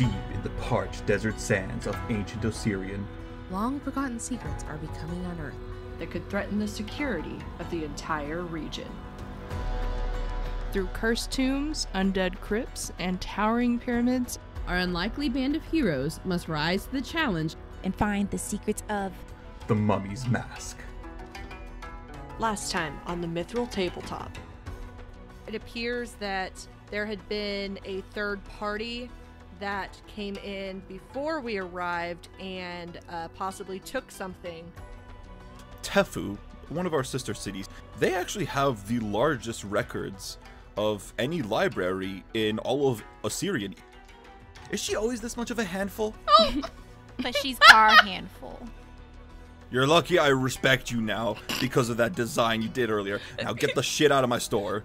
deep in the parched desert sands of ancient Osirian, long-forgotten secrets are becoming unearthed that could threaten the security of the entire region. Through cursed tombs, undead crypts, and towering pyramids, our unlikely band of heroes must rise to the challenge and find the secrets of the Mummy's Mask. Last time on the Mithril Tabletop. It appears that there had been a third party that came in before we arrived and possibly took something. Tefu, one of our sister cities, they actually have the largest records of any library in all of Osirian. Is she always this much of a handful? Oh, but she's our handful. You're lucky I respect you now because of that design you did earlier. Now get the shit out of my store.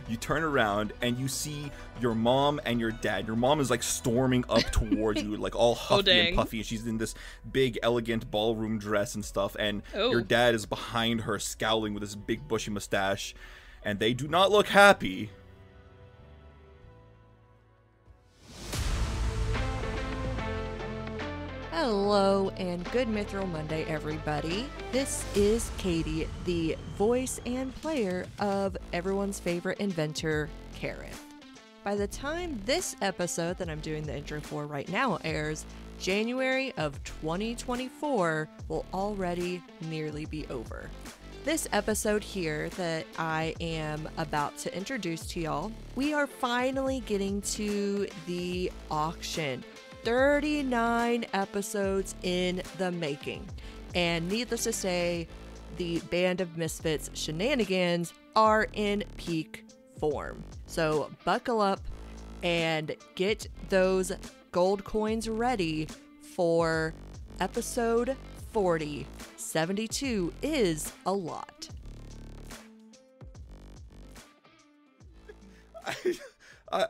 You turn around and you see your mom and your dad. Your mom is like storming up towards you, like all huffy and puffy. And she's in this big, elegant ballroom dress and stuff. And your dad is behind her, scowling with his big, bushy mustache. And they do not look happy. Hello and good Mithril Monday, everybody. This is Katie, the voice and player of everyone's favorite inventor, Keryth. By the time this episode that I'm doing the intro for right now airs, January of 2024 will already nearly be over. This episode here that I am about to introduce to y'all, we are finally getting to the auction. 39 episodes in the making. And needless to say, the Band of Misfits shenanigans are in peak form. So buckle up and get those gold coins ready for episode 40. 72 is a lot.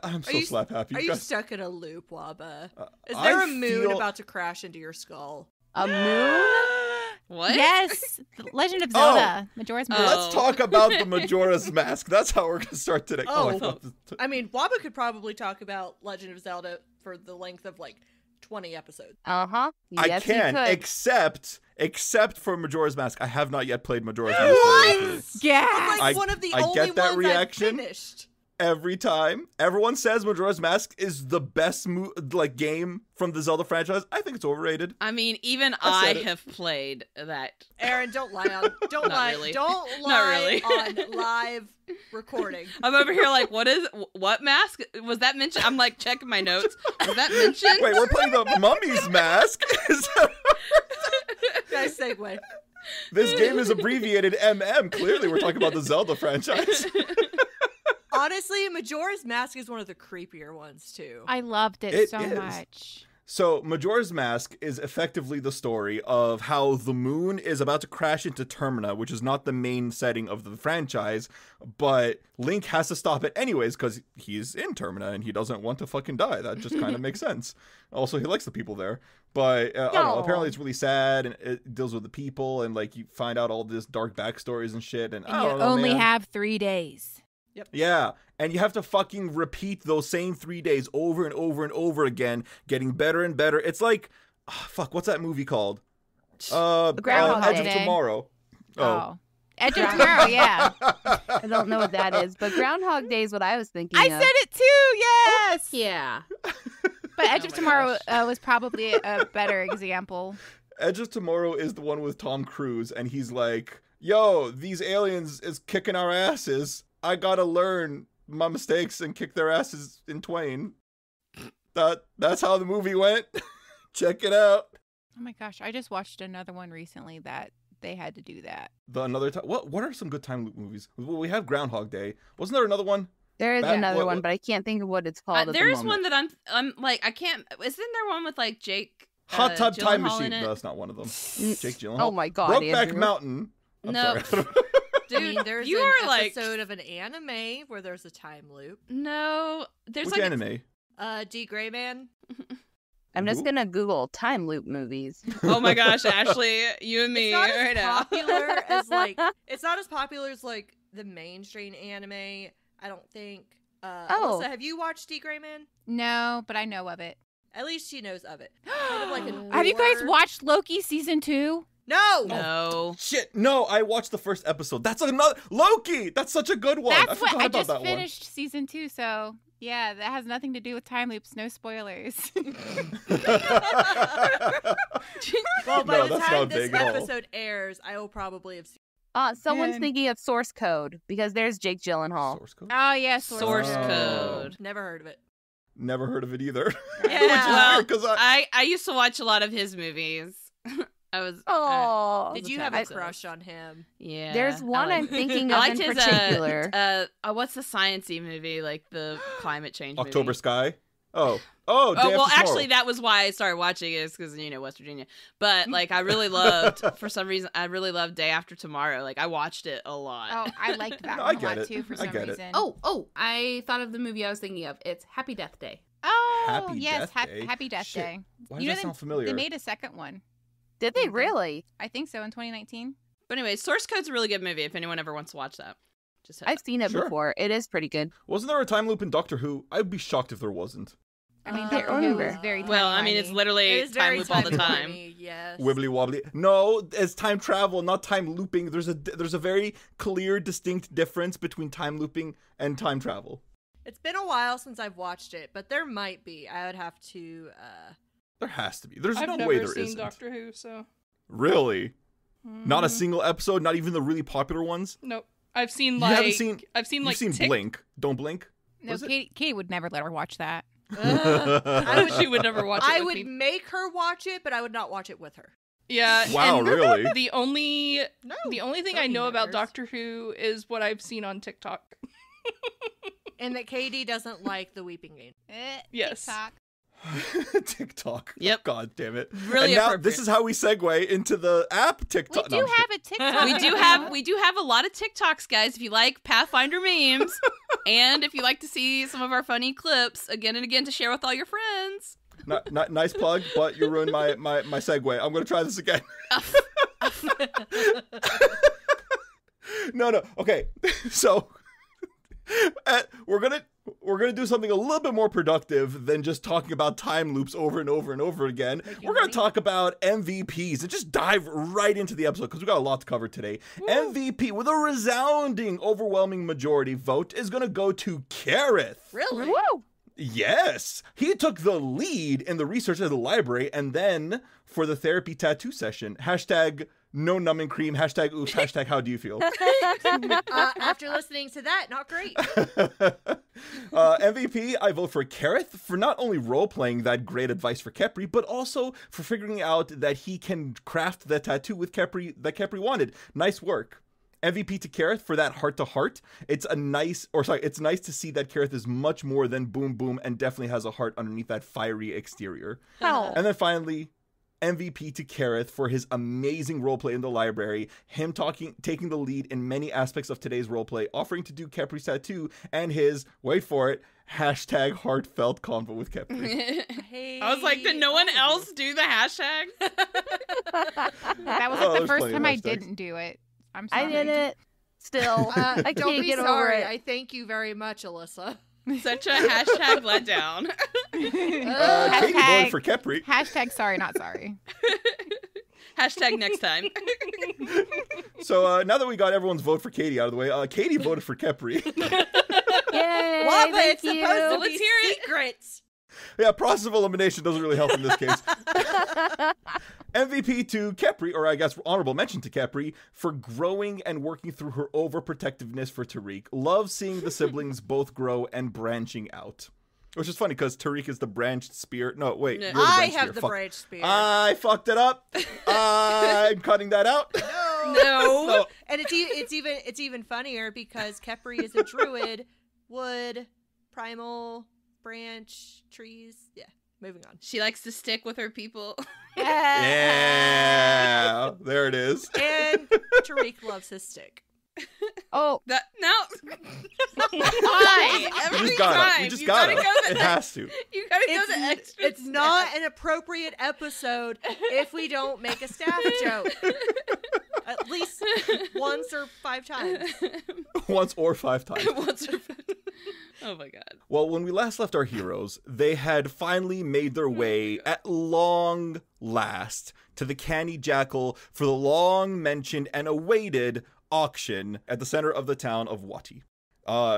I'm so slap happy. Are you stuck in a loop, Waba? Is there a moon about to crash into your skull? A moon? What? Yes! The Legend of Zelda. Majora's Mask. Let's talk about the Majora's Mask. That's how we're going to start today. I mean, Waba could probably talk about Legend of Zelda for the length of like 20 episodes. Uh-huh. Yes, I can, except for Majora's Mask. I have not yet played Majora's Mask. What? Yeah. Like one of the only get that ones reaction. I've finished. Every time. Everyone says Majora's Mask is the best game from the Zelda franchise. I think it's overrated. I mean, even I have played that. Erin, don't lie on don't lie really. Don't lie on live recording. I'm over here like, what mask? Was that mentioned? I'm like checking my notes. Was that mentioned? Wait, we're playing the Mummy's Mask? Nice segue. This game is abbreviated MM. Clearly we're talking about the Zelda franchise. Honestly, Majora's Mask is one of the creepier ones, too. I loved it so much. So, Majora's Mask is effectively the story of how the moon is about to crash into Termina, which is not the main setting of the franchise, but Link has to stop it anyways because he's in Termina and he doesn't want to fucking die. That just kind of makes sense. Also, he likes the people there. But, I don't know, apparently it's really sad and it deals with the people and, like, you find out all this dark backstories and shit. And you only have 3 days. Yep. Yeah, and you have to fucking repeat those same 3 days over and over and over again, getting better and better. It's like, what's that movie called? Groundhog Edge Day. of Tomorrow. Oh. Edge of Tomorrow, yeah. I don't know what that is, but Groundhog Day is what I was thinking I of. said it too, yes! Yeah. But Edge of Tomorrow was probably a better example. Edge of Tomorrow is the one with Tom Cruise, and he's like, yo, these aliens is kicking our asses. I gotta learn my mistakes and kick their asses in twain. That's how the movie went. Check it out. Oh my gosh, I just watched another one recently that they had to do that. What are some good time loop movies? Well, we have Groundhog Day. Wasn't there another one? There is another one, but I can't think of what it's called. There is one that I'm like, I can't. Isn't there one with like Jake? Hot Tub Time Gyllenhaal Machine. No, that's not one of them. Jake Gyllenhaal. Oh my god, Brokeback Mountain. No. Sorry. Dude, there's you an are episode of an anime where there's a time loop. No, there's Which like anime? D. Gray Man. I'm just gonna Google time loop movies. Oh my gosh, Ashley, you and me right now. It's not as popular as like the mainstream anime. I don't think. Alyssa, have you watched D. Gray Man? No, but I know of it. At least she knows of it. Kind of like an Have you guys or- watched Loki season 2? No! No. Shit, no, I watched the first episode. That's another Loki. That's such a good one. I That's what forgot I about just that finished season 2, so yeah, that has nothing to do with time loops. No spoilers. Well, by No, the that's time not this big at all. episode airs, I will probably have seen. Someone's And- thinking of Source Code because there's Jake Gyllenhaal. Source code? Oh yeah, Source Oh. code. Never heard of it. Never heard of it either. Yeah. Well, weird, 'cause I- I used to watch a lot of his movies. I was. Oh, Did you have a crush on him? Yeah. There's one I I'm thinking I of liked in his particular. what's the sciencey movie, like the climate change October movie? Sky. Oh, Day Oh well, After actually, Tomorrow. that was why I started watching it, because West Virginia. But like, I really loved, for some reason, I really loved Day After Tomorrow. Like, I watched it a lot. Oh, I liked that No, one I a get lot it. too for I some get it. reason. Oh, I thought of the movie I was thinking of. It's Happy Death Day. Oh, Happy yes, Death Day? Happy Death Shit. Day. Why You does know that sound familiar? They made a second one. Did they really? I think so in 2019. But anyway, Source Code's a really good movie. If anyone ever wants to watch that, just I've seen it Sure. before. It is pretty good. Wasn't there a time loop in Doctor Who? I'd be shocked if there wasn't. I mean, can't Doctor Who remember. is very well, I mean, it's timey-wimey. literally It is time very loop all the time. timey-wimey, yes. Wibbly wobbly. No, it's time travel, not time looping. There's a very clear, distinct difference between time looping and time travel. It's been a while since I've watched it, but there might be. I would have to. There has to be. There's I've no never way there seen isn't. Doctor Who, so Really? Not a Mhm. single episode, not even the really popular ones. Nope. I've seen You like haven't seen. I've seen You've like seen Tick- Blink. Don't blink. No, Was it? Katie would never let her watch that. I would. She would never watch it I with would me. make her watch it, but I would not watch it with her. Yeah. Wow, and really? The only No. thing I Tony know about knows. Doctor Who is what I've seen on TikTok. And that Katie doesn't like the Weeping Game. Yes. TikTok. TikTok. Yep. God damn it. Really and now appropriate. this is how we segue into the app We TikTok. do No, I'm just have a TikTok. We do have a lot of TikToks, guys. If you like Pathfinder memes, and if you like to see some of our funny clips again and again to share with all your friends. Nice plug, but you ruined my segue. I'm gonna try this again. No. Okay. So we're gonna do something a little bit more productive than just talking about time loops over and over and over again. We're gonna talk about MVPs and just dive right into the episode because we got a lot to cover today. MVP with a resounding, overwhelming majority vote is gonna go to Keryth. Really? Woo! Yes, he took the lead in the research at the library, and then for the therapy tattoo session, hashtag no numbing cream, hashtag oops, hashtag how do you feel? After listening to that, not great. MVP, I vote for Keryth for not only role-playing that great advice for Khepri, but also for figuring out that he can craft the tattoo with Khepri that Khepri wanted. Nice work. MVP to Keryth for that heart-to-heart. It's nice to see that Keryth is much more than boom boom and definitely has a heart underneath that fiery exterior. Oh. And then finally, MVP to Keryth for his amazing roleplay in the library, him taking the lead in many aspects of today's roleplay, offering to do Khepri's tattoo, and his, wait for it, hashtag heartfelt convo with Khepri. Hey, I was like, did no one else do the hashtag? That was Oh, like the there's first plenty of time I hashtags. didn't do it. I'm sorry. I did it. Still, I don't can't be get over sorry. it. I thank you very much, Alyssa. Such a hashtag letdown. Katie voted for Khepri. Hashtag sorry, not sorry. Hashtag next time. So now that we got everyone's vote for Katie out of the way, Katie voted for Khepri. Yay! Well, but thank it's you. supposed to Let's be hear it. secrets. Yeah, process of elimination doesn't really help in this case. MVP to Khepri, or I guess honorable mention to Khepri, for growing and working through her overprotectiveness for Tariq. Love seeing the siblings both grow and branching out. Which is funny because Tariq is the branched spear. No, wait. No. You're the I branched have spear. the Fuck. branch spear. I fucked it up. I'm cutting that out. No. No. And it's even funnier because Khepri is a druid, wood, primal, branch, trees. Yeah, moving on. She likes to stick with her people. Yeah. There it is. And Tariq loves his stick. Oh, That no. Why? Every You just gotta. time. You just You gotta. go the It has to. You gotta go the extra. It's not an appropriate episode if we don't make a staff joke. At least once or 5 times. Once or 5 times. Once or Oh my god. Well, when we last left our heroes, they had finally made their way at long last to the Canny Jackal for the long-mentioned and awaited auction at the center of the town of Wati.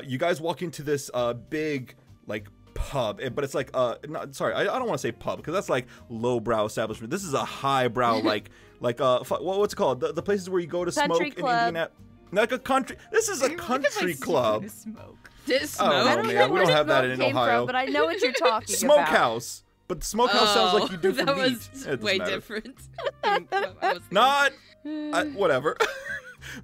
You guys walk into this big, like, pub, but it's like, I don't want to say pub, because that's like lowbrow establishment. This is a highbrow, what's it called? The places where you go to Country smoke club. in Indiana. Like a country. This is a country club. Smoke. Oh, man, we don't have that in Came Ohio. From, but I know what you're talking about. Smokehouse. But smokehouse sounds like you do for that meat. was It doesn't way matter. different. Not whatever.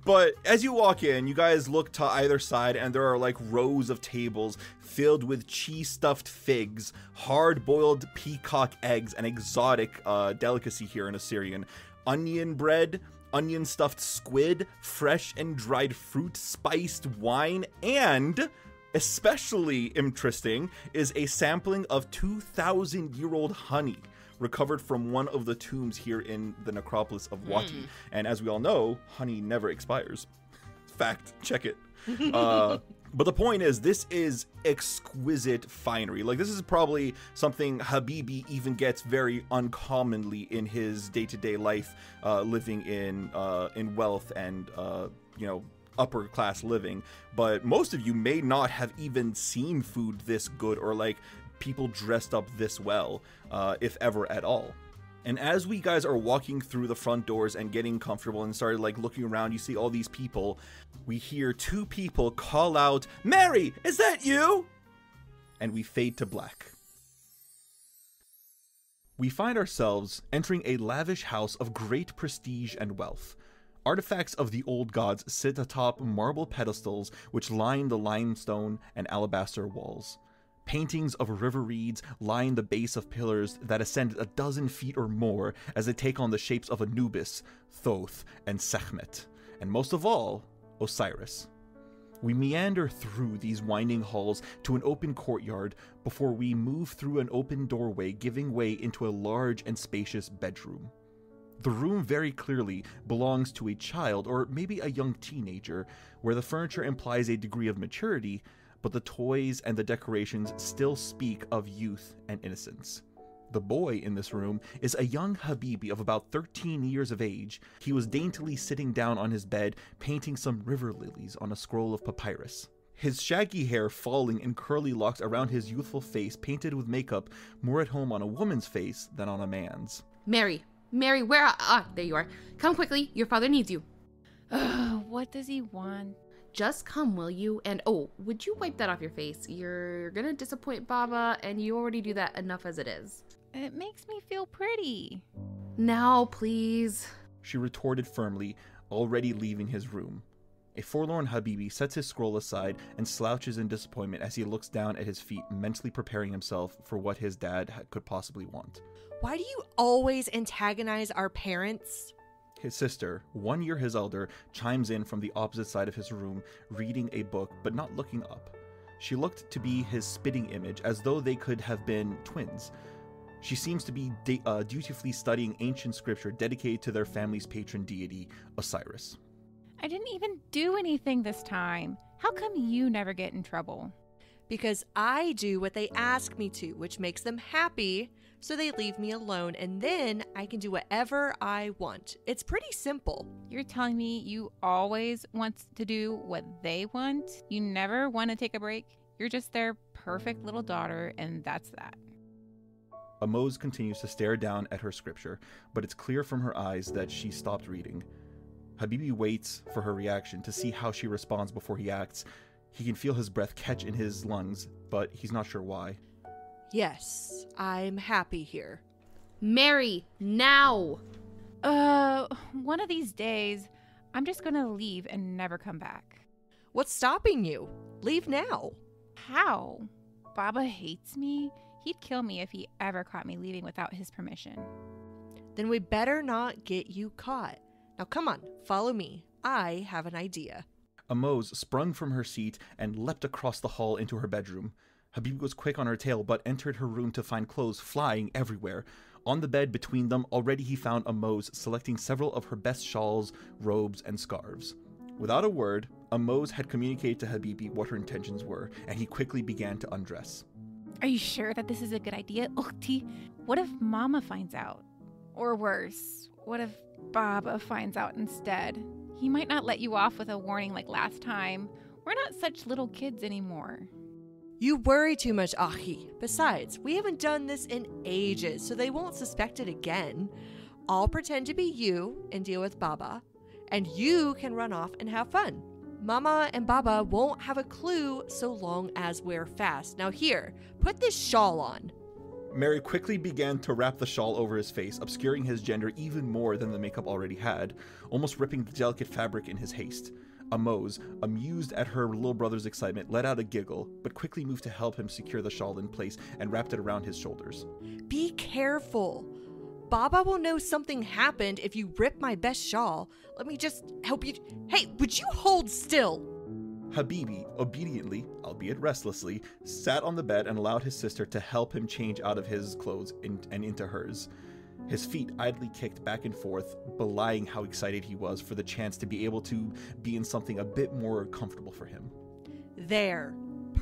But as you walk in, you guys look to either side, and there are like rows of tables filled with cheese-stuffed figs, hard-boiled peacock eggs, an exotic delicacy here in Assyrian, onion bread, onion-stuffed squid, fresh and dried fruit, spiced wine, and especially interesting is a sampling of 2,000-year-old honey recovered from one of the tombs here in the necropolis of Wati. And as we all know, honey never expires. Fact, check it. But the point is, this is exquisite finery. Like, this is probably something Habibi even gets very uncommonly in his day-to-day life, living in wealth and, upper class living. But most of you may not have even seen food this good, or like people dressed up this well, if ever at all. And as we guys are walking through the front doors and getting comfortable and started like looking around, you see all these people. We hear two people call out, "Mary, is that you?" And we fade to black. We find ourselves entering a lavish house of great prestige and wealth. Artifacts of the old gods sit atop marble pedestals which line the limestone and alabaster walls. Paintings of river reeds line the base of pillars that ascend 12 feet or more as they take on the shapes of Anubis, Thoth, and Sekhmet, and most of all, Osiris. We meander through these winding halls to an open courtyard before we move through an open doorway giving way into a large and spacious bedroom. The room very clearly belongs to a child or maybe a young teenager, where the furniture implies a degree of maturity, but the toys and the decorations still speak of youth and innocence. The boy in this room is a young Habibi of about 13 years of age. He was daintily sitting down on his bed, painting some river lilies on a scroll of papyrus. His shaggy hair falling in curly locks around his youthful face, painted with makeup, more at home on a woman's face than on a man's. Mary, where are... there you are. Come quickly, your father needs you. What does he want? Just come, will you? And oh, would you wipe that off your face? You're gonna disappoint Baba, and you already do that enough as it is. It makes me feel pretty. Now, please. She retorted firmly, already leaving his room. A forlorn Habibi sets his scroll aside and slouches in disappointment as he looks down at his feet, mentally preparing himself for what his dad could possibly want. Why do you always antagonize our parents? His sister, 1 year his elder, chimes in from the opposite side of his room, reading a book but not looking up. She looked to be his spitting image, as though they could have been twins. She seems to be dutifully studying ancient scripture dedicated to their family's patron deity, Osiris. I didn't even do anything this time. How come you never get in trouble? Because I do what they ask me to, which makes them happy, so they leave me alone, and then I can do whatever I want. It's pretty simple. You're telling me you always want to do what they want? You never want to take a break? You're just their perfect little daughter, and that's that. Amose continues to stare down at her scripture, but it's clear from her eyes that she stopped reading. Habibi waits for her reaction to see how she responds before he acts. He can feel his breath catch in his lungs, but he's not sure why. Yes, I'm happy here. Mary, now! One of these days, I'm just gonna leave and never come back. What's stopping you? Leave now. How? Baba hates me? He'd kill me if he ever caught me leaving without his permission. Then we better not get you caught. Now come on, follow me. I have an idea. Amose sprung from her seat and leapt across the hall into her bedroom. Habibi was quick on her tail, but entered her room to find clothes flying everywhere. On the bed between them, already he found Amose selecting several of her best shawls, robes, and scarves. Without a word, Amos had communicated to Habibi what her intentions were, and he quickly began to undress. Are you sure that this is a good idea, Ukhti? What if Mama finds out? Or worse, what if Baba finds out instead? He might not let you off with a warning like last time. We're not such little kids anymore. You worry too much, Ahi. Besides, we haven't done this in ages, so they won't suspect it again. I'll pretend to be you and deal with Baba, and you can run off and have fun. Mama and Baba won't have a clue so long as we're fast. Now here, put this shawl on. Mary quickly began to wrap the shawl over his face, obscuring his gender even more than the makeup already had, almost ripping the delicate fabric in his haste. Amos, amused at her little brother's excitement, let out a giggle, but quickly moved to help him secure the shawl in place and wrapped it around his shoulders. Be careful. Baba will know something happened if you rip my best shawl. Let me just help you. Hey, would you hold still? Habibi, obediently, albeit restlessly, sat on the bed and allowed his sister to help him change out of his clothes and into hers. His feet idly kicked back and forth, belying how excited he was for the chance to be able to be in something a bit more comfortable for him. There.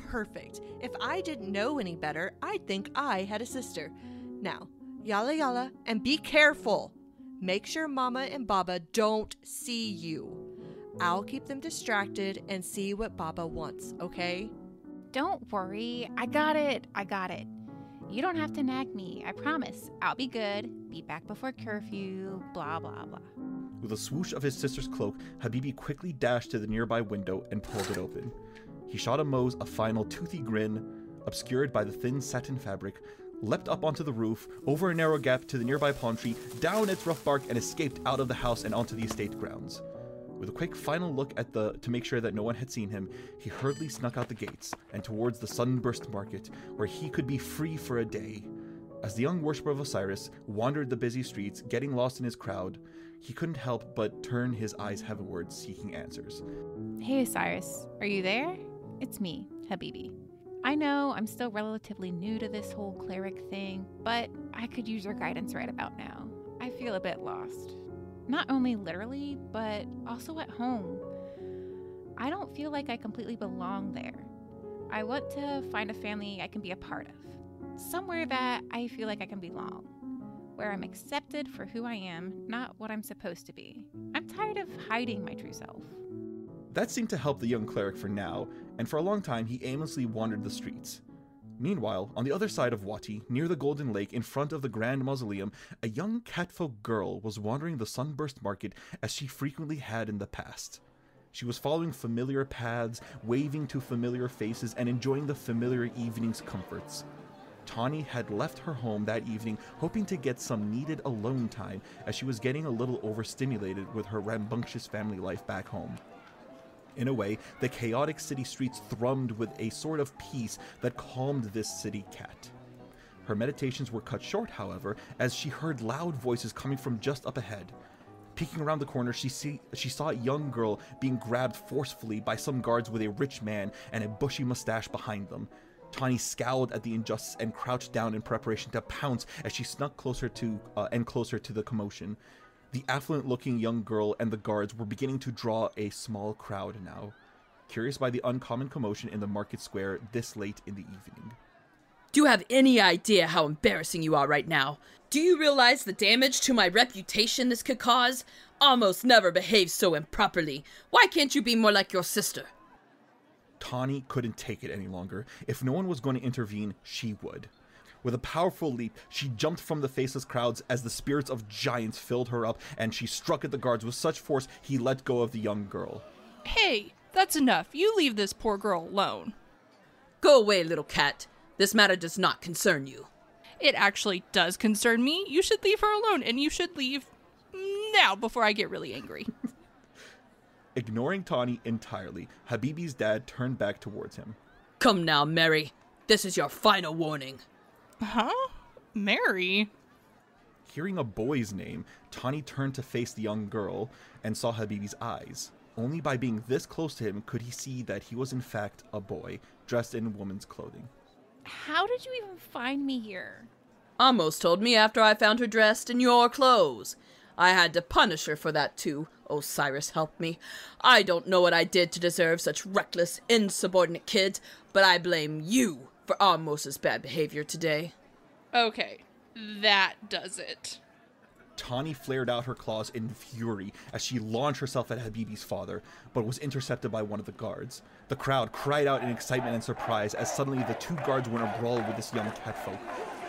Perfect. If I didn't know any better, I'd think I had a sister. Now, yalla yalla, and be careful. Make sure Mama and Baba don't see you. I'll keep them distracted and see what Baba wants, okay? Don't worry. I got it. You don't have to nag me. I promise. I'll be good. Be back before curfew. Blah, blah, blah. With a swoosh of his sister's cloak, Habibi quickly dashed to the nearby window and pulled it open. He shot Amos a final toothy grin, obscured by the thin satin fabric, leapt up onto the roof, over a narrow gap to the nearby palm tree, down its rough bark, and escaped out of the house and onto the estate grounds. With a quick final look at to make sure that no one had seen him, he hurriedly snuck out the gates and towards the sunburst market, where he could be free for a day. As the young worshipper of Osiris wandered the busy streets, getting lost in his crowd, he couldn't help but turn his eyes heavenward, seeking answers. Hey, Osiris. Are you there? It's me, Habibi. I know I'm still relatively new to this whole cleric thing, but I could use your guidance right about now. I feel a bit lost. Not only literally, but also at home. I don't feel like I completely belong there. I want to find a family I can be a part of. Somewhere that I feel like I can belong. Where I'm accepted for who I am, not what I'm supposed to be. I'm tired of hiding my true self. That seemed to help the young cleric for now, and for a long time he aimlessly wandered the streets. Meanwhile, on the other side of Wati, near the Golden Lake in front of the Grand Mausoleum, a young catfolk girl was wandering the sunburst market as she frequently had in the past. She was following familiar paths, waving to familiar faces, and enjoying the familiar evening's comforts. Tanhi had left her home that evening hoping to get some needed alone time as she was getting a little overstimulated with her rambunctious family life back home. In a way, the chaotic city streets thrummed with a sort of peace that calmed this city cat. Her meditations were cut short, however, as she heard loud voices coming from just up ahead. Peeking around the corner, she saw a young girl being grabbed forcefully by some guards with a rich man and a bushy mustache behind them. Tanhi scowled at the injustice and crouched down in preparation to pounce as she snuck closer to the commotion. The affluent-looking young girl and the guards were beginning to draw a small crowd now, curious by the uncommon commotion in the market square this late in the evening. Do you have any idea how embarrassing you are right now? Do you realize the damage to my reputation this could cause? Almost never behaves so improperly. Why can't you be more like your sister? Tanhi couldn't take it any longer. If no one was going to intervene, she would. With a powerful leap, she jumped from the faceless crowds as the spirits of giants filled her up, and she struck at the guards with such force he let go of the young girl. Hey, that's enough. You leave this poor girl alone. Go away, little cat. This matter does not concern you. It actually does concern me. You should leave her alone, and you should leave now before I get really angry. Ignoring Tanhi entirely, Habibi's dad turned back towards him. Come now, Mary. This is your final warning. Huh? Mary? Hearing a boy's name, Tanhi turned to face the young girl and saw Habibi's eyes. Only by being this close to him could he see that he was in fact a boy, dressed in woman's clothing. How did you even find me here? Amos told me after I found her dressed in your clothes. I had to punish her for that too. Osiris help me. I don't know what I did to deserve such reckless, insubordinate kids, but I blame you for Amos' bad behavior today. Okay, that does it. Tanhi flared out her claws in fury as she launched herself at Habibi's father, but was intercepted by one of the guards. The crowd cried out in excitement and surprise as suddenly the two guards were in a brawl with this young catfolk.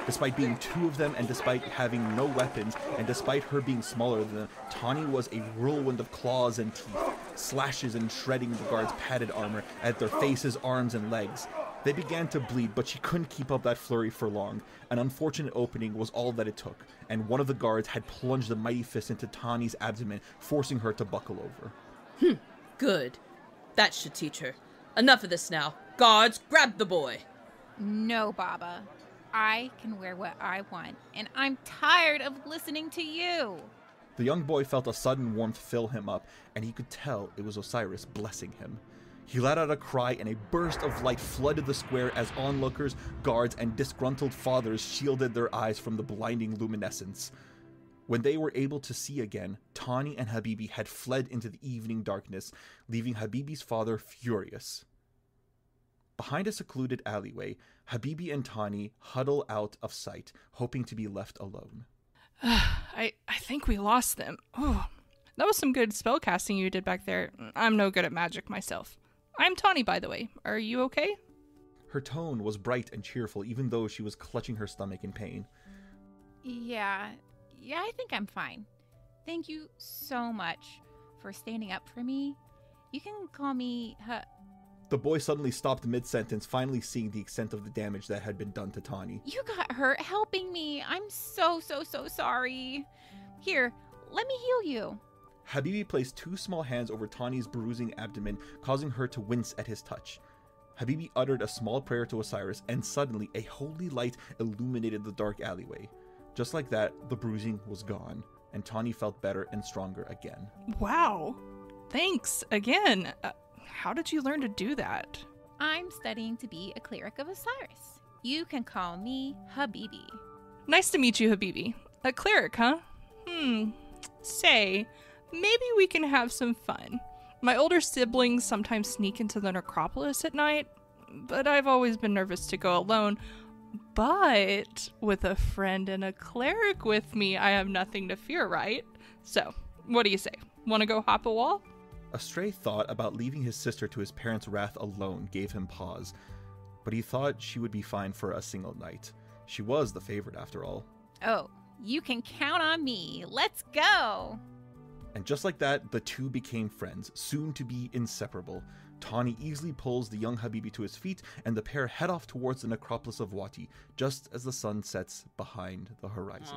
Despite being two of them and despite having no weapons and despite her being smaller than them, Tanhi was a whirlwind of claws and teeth, slashes and shredding the guards' padded armor at their faces, arms, and legs. They began to bleed, but she couldn't keep up that flurry for long. An unfortunate opening was all that it took, and one of the guards had plunged a mighty fist into Tanhi's abdomen, forcing her to buckle over. Good. That should teach her. Enough of this now. Guards, grab the boy. No, Baba. I can wear what I want, and I'm tired of listening to you. The young boy felt a sudden warmth fill him up, and he could tell it was Osiris blessing him. He let out a cry, and a burst of light flooded the square as onlookers, guards, and disgruntled fathers shielded their eyes from the blinding luminescence. When they were able to see again, Tanhi and Habibi had fled into the evening darkness, leaving Habibi's father furious. Behind a secluded alleyway, Habibi and Tanhi huddle out of sight, hoping to be left alone. I think we lost them. Oh, that was some good spellcasting you did back there. I'm no good at magic myself. I'm Tanhi, by the way. Are you okay? Her tone was bright and cheerful, even though she was clutching her stomach in pain. Yeah, I think I'm fine. Thank you so much for standing up for me. You can call me The boy suddenly stopped mid-sentence, finally seeing the extent of the damage that had been done to Tanhi. You got hurt helping me. I'm so sorry. Here, let me heal you. Habibi placed two small hands over Tanhi's bruising abdomen, causing her to wince at his touch. Habibi uttered a small prayer to Osiris, and suddenly a holy light illuminated the dark alleyway. Just like that, the bruising was gone, and Tanhi felt better and stronger again. Wow. Thanks again. How did you learn to do that? I'm studying to be a cleric of Osiris. You can call me Habibi. Nice to meet you, Habibi. A cleric, huh? Say, maybe we can have some fun. My older siblings sometimes sneak into the necropolis at night, but I've always been nervous to go alone. But with a friend and a cleric with me, I have nothing to fear, right? So, what do you say? Want to go hop a wall? A stray thought about leaving his sister to his parents' wrath alone gave him pause, but he thought she would be fine for a single night. She was the favorite after all. Oh, you can count on me. Let's go. And just like that, the two became friends, soon to be inseparable. Tanhi easily pulls the young Habibi to his feet, and the pair head off towards the necropolis of Wati, just as the sun sets behind the horizon.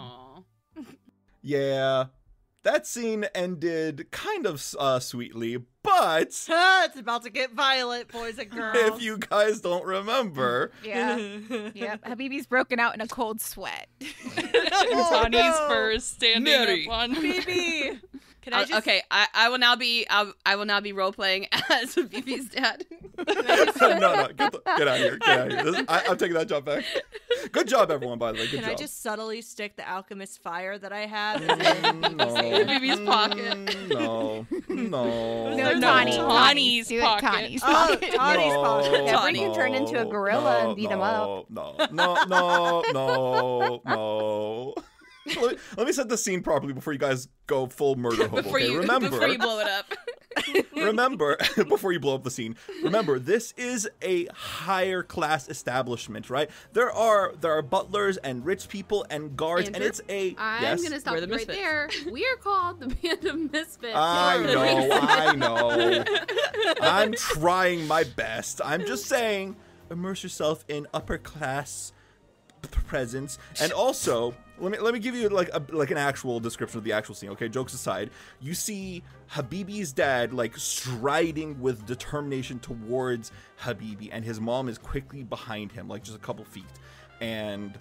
Yeah, that scene ended kind of sweetly, but It's about to get violent, boys and girls. if you guys don't remember, Yeah. Yep. Habibi's broken out in a cold sweat. Tanhi's first standing Mary. up on Habibi. Can I just... Okay, I will now be role playing as Habibi's dad. no, get out of here. Get out of here. I'm taking that job back. Good job, everyone, by the way. Good Can job. I just subtly stick the alchemist fire that I have No. Habibi's pocket. No. Tanhi's Do it pocket. Tanhi's Oh, pocket. Tawny's No. pocket. Khepri can turn into a gorilla and beat him up. No. Let me set the scene properly before you guys go full murder hobo. Before you blow it up. Remember, before you blow up the scene, remember, this is a higher class establishment, right? There are butlers and rich people and guards, Andrew, and it's a I'm gonna stop We're the you right Misfits. there. We are called the Band of Misfits. I know. I'm trying my best. I'm just saying, immerse yourself in upper class presence, and also let me give you like an actual description of the actual scene. Okay, jokes aside, you see Habibi's dad like striding with determination towards Habibi, and his mom is quickly behind him, like just a couple feet, and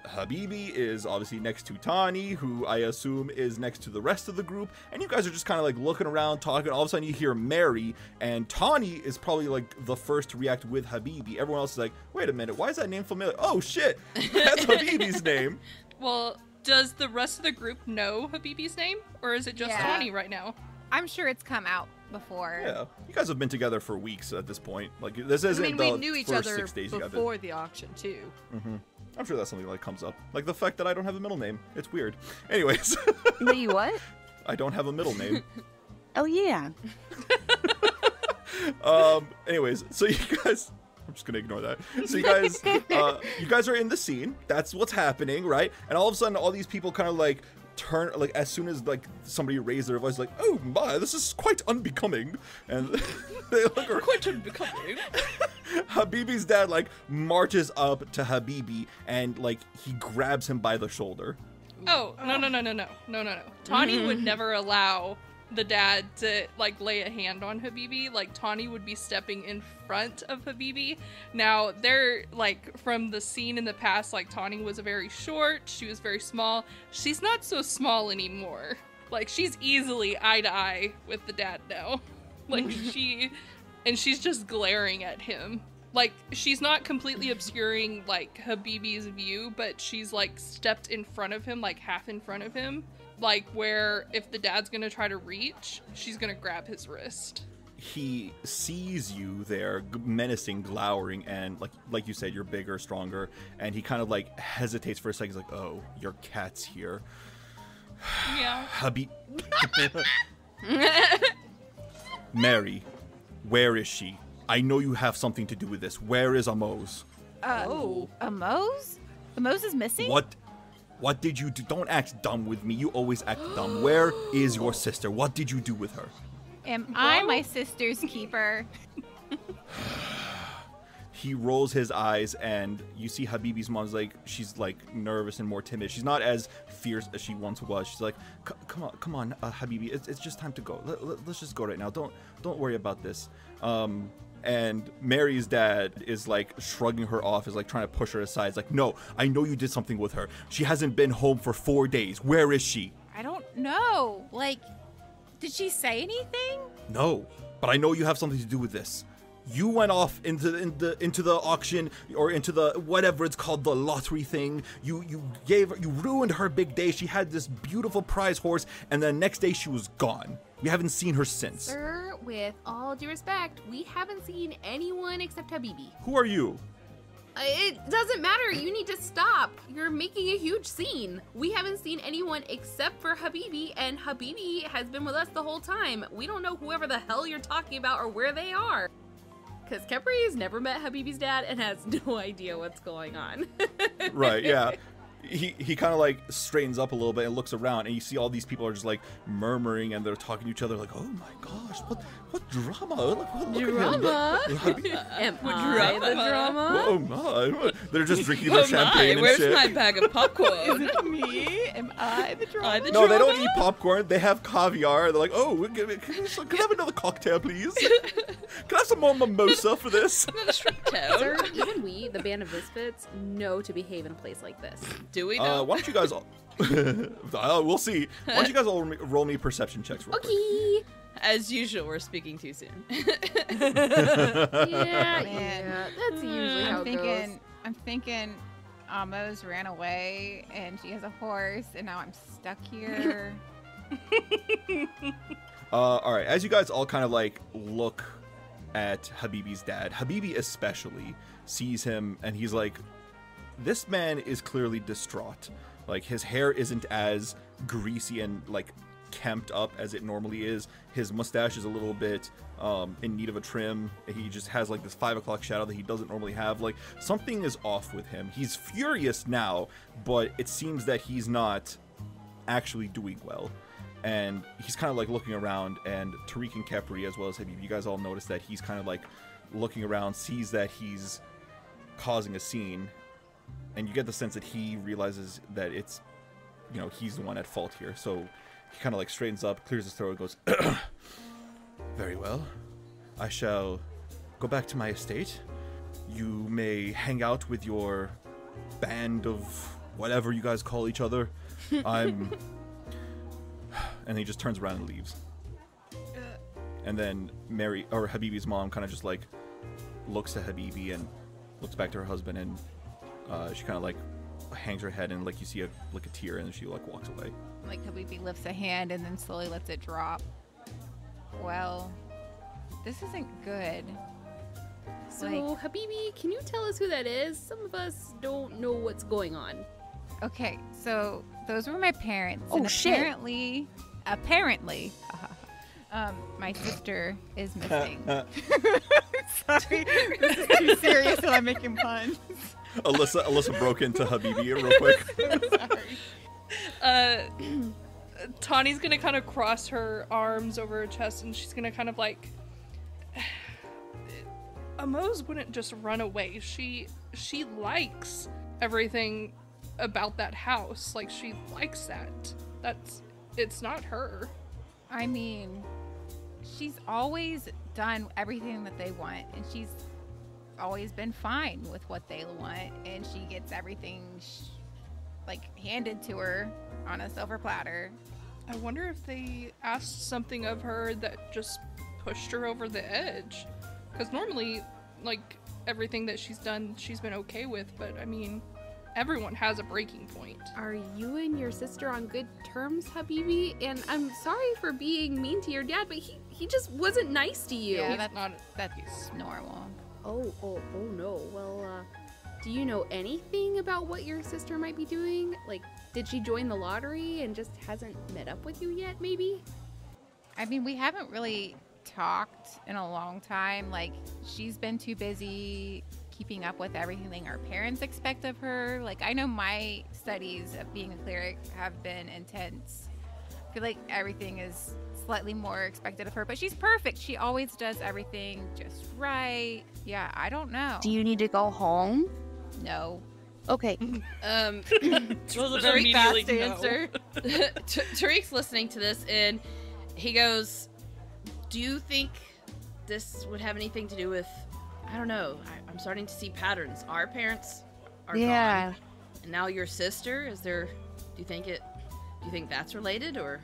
Habibi is obviously next to Tanhi, who I assume is next to the rest of the group, and you guys are just kind of like looking around, talking. All of a sudden you hear Mary, and Tanhi is probably like the first to react with Habibi. Everyone else is like, wait a minute, why is that name familiar? Oh shit, that's Habibi's name. Well, Does the rest of the group know Habibi's name? Or is it just Yeah. Tanhi right now? I'm sure it's come out before. Yeah, you guys have been together for weeks at this point. Like, this isn't we the knew each first other 6 days you got before the auction, too. I'm sure that's something that comes up. Like the fact that I don't have a middle name. It's weird. Anyways. That you what? I don't have a middle name. Oh, yeah. Anyways, so you guys... I'm just gonna ignore that. So you guys are in the scene. That's what's happening, right? And all of a sudden, all these people kind of like turn, like as soon as like somebody raised their voice, like, "Oh my, this is quite unbecoming," and they look Quite unbecoming. Habibi's dad like marches up to Habibi and like he grabs him by the shoulder. Oh, no. Tanhi would never allow the dad to like lay a hand on Habibi. Like Tanhi would be stepping in front of Habibi. Now they're like from the scene in the past, like Tanhi was very short, she was very small. She's not so small anymore. Like she's easily eye to eye with the dad now. Like she's just glaring at him. Like she's not completely obscuring like Habibi's view, but she's like stepped in front of him, like half in front of him. Like where if the dad's gonna try to reach, she's gonna grab his wrist. He sees you there, menacing, glowering, and like you said, you're bigger, stronger, and he kind of like hesitates for a second. He's like, "Oh, your cat's here." Yeah. Mary, where is she? I know you have something to do with this. Where is Amos? Amos? Amos is missing? What did you do? Don't act dumb with me. You always act dumb. Where is your sister? What did you do with her? Am I my sister's keeper? He rolls his eyes, and you see Habibi's mom's like, she's like nervous and more timid. She's not as fierce as she once was. She's like, come on, Habibi, it's just time to go. Let's just go right now. Don't worry about this. And Mary's dad is like shrugging her off, is like trying to push her aside. It's like, no, I know you did something with her. She hasn't been home for 4 days. Where is she? I don't know. Like, did she say anything? No, but I know you have something to do with this. You went off into the auction, or into the whatever it's called, the lottery thing. You ruined her big day. She had this beautiful prize horse, and the next day she was gone. We haven't seen her since. Sir, with all due respect, we haven't seen anyone except Habibi. Who are you? It doesn't matter. You need to stop. You're making a huge scene. We haven't seen anyone except for Habibi, and Habibi has been with us the whole time. We don't know whoever the hell you're talking about or where they are. Because Khepri has never met Habibi's dad and has no idea what's going on. Right, yeah. He kind of like straightens up a little bit and looks around, and you see all these people are just like murmuring, and they're talking to each other like, "Oh my gosh, what drama? Look Drama? At him. Am I the drama? Oh my! They're just drinking their champagne and where's shit. my bag of popcorn? Is it me? Am I the drama? No, they don't eat popcorn. They have caviar. They're like, "Oh, can I have another cocktail, please? Can I have some more mimosa for this?" Another shrimp tail. Sir, even we, the Band of Misfits, know to behave in a place like this. Do we know? Why don't you guys all... we'll see. Why don't you guys all roll me perception checks real quick? Okay. As usual, we're speaking too soon. Yeah, that's usually how it goes. I'm thinking Amos ran away and she has a horse and now I'm stuck here. All right. As you guys all kind of like look at Habibi's dad, Habibi especially sees him, and he's like, this man is clearly distraught. Like, his hair isn't as greasy and like kempt up as it normally is. His mustache is a little bit in need of a trim. He just has like this 5 o'clock shadow that he doesn't normally have. Like, something is off with him. He's furious now, but it seems that he's not actually doing well. And he's kind of like looking around, and Tariq and Khepri, as well as Habibi, you guys all notice that he's kind of like looking around, sees that he's causing a scene, and you get the sense that he realizes that it's, you know, he's the one at fault here. So he kind of like straightens up, clears his throat, and goes, "Very well. I shall go back to my estate. You may hang out with your band of whatever you guys call each other. I'm..." And he just turns around and leaves. And then Mary, or Habibi's mom, kind of just like looks at Habibi and looks back to her husband, and she kind of like hangs her head and like you see a tear, and she like walks away. Like Habibi lifts a hand and then slowly lets it drop. Well, this isn't good. So, Habibi, can you tell us who that is? Some of us don't know what's going on. Okay, so those were my parents. Oh, and shit. Apparently, my sister is missing. Sorry, this is too serious and I'm making puns. Alyssa broke into Habibi real quick. Sorry. Tanhi's gonna kind of cross her arms over her chest, and she's gonna kind of like. Amos wouldn't just run away. She likes everything about that house. Like, she likes that. It's not her. I mean, she's always done everything that they want, and she's always been fine with what they want, and she gets everything handed to her on a silver platter. I wonder if they asked something of her that just pushed her over the edge. Because normally, like, everything that she's done, she's been okay with, but I mean, everyone has a breaking point. Are you and your sister on good terms, Habibi? And I'm sorry for being mean to your dad, but he just wasn't nice to you. Yeah, that's normal. Oh no. Well, do you know anything about what your sister might be doing? Like, did she join the lottery and just hasn't met up with you yet, maybe? I mean, we haven't really talked in a long time. Like, she's been too busy keeping up with everything our parents expect of her. Like, I know my studies of being a cleric have been intense. I feel like everything is slightly more expected of her, but she's perfect. She always does everything just right. Yeah, I don't know. Do you need to go home? No. Okay. It was a very fast answer. Tariq's listening to this, and he goes, do you think this would have anything to do with, I don't know, I'm starting to see patterns. Our parents are gone. And now your sister, do you think that's related, or?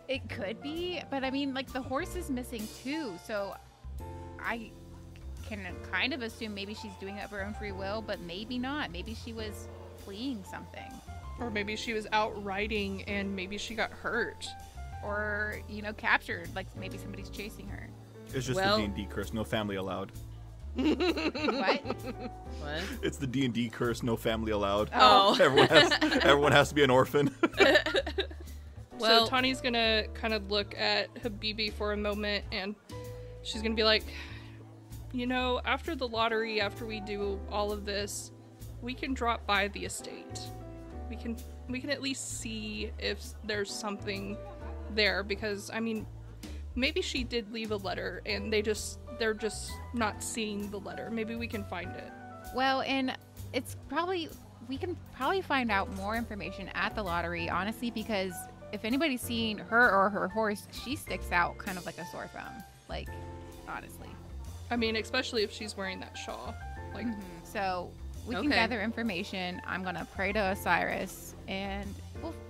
It could be, but I mean, like, the horse is missing too, so I can kind of assume maybe she's doing it of her own free will, but maybe not. Maybe she was fleeing something. Or maybe she was out riding and maybe she got hurt. Or, captured. Like, maybe somebody's chasing her. It's just the D&D curse, no family allowed. What? It's the D&D curse, no family allowed. Oh. Everyone has to be an orphan. So Tanhi's gonna kind of look at Habibi for a moment, and she's gonna be like, after the lottery, after we do all of this, we can drop by the estate. We can at least see if there's something there, because I mean, maybe she did leave a letter and they're just not seeing the letter. Maybe we can find it. Well, and we can probably find out more information at the lottery, honestly, because if anybody's seen her or her horse, she sticks out kind of like a sore thumb. Like, honestly. I mean, especially if she's wearing that shawl. Like, So we can gather information. I'm gonna pray to Osiris, and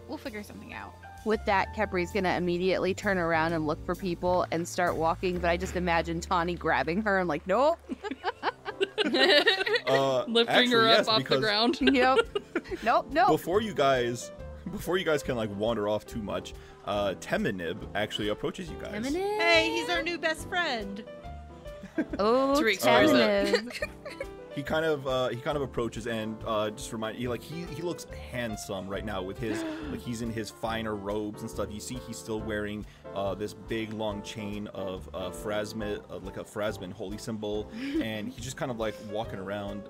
we'll figure something out. With that, Khepri's gonna immediately turn around and look for people and start walking, but I just imagine Tanhi grabbing her and like, nope. Lifting her up off the ground. Yep. Nope. Before you guys can like wander off too much, Teminib actually approaches you guys. Hey, he's our new best friend. Oh, Tariq swears Teminib. He kind of approaches and just remind you, like, he looks handsome right now with his, like, he's in his finer robes and stuff. You see he's still wearing this big long chain of Phrasma, like a Phrasman holy symbol, and he's just kind of like walking around,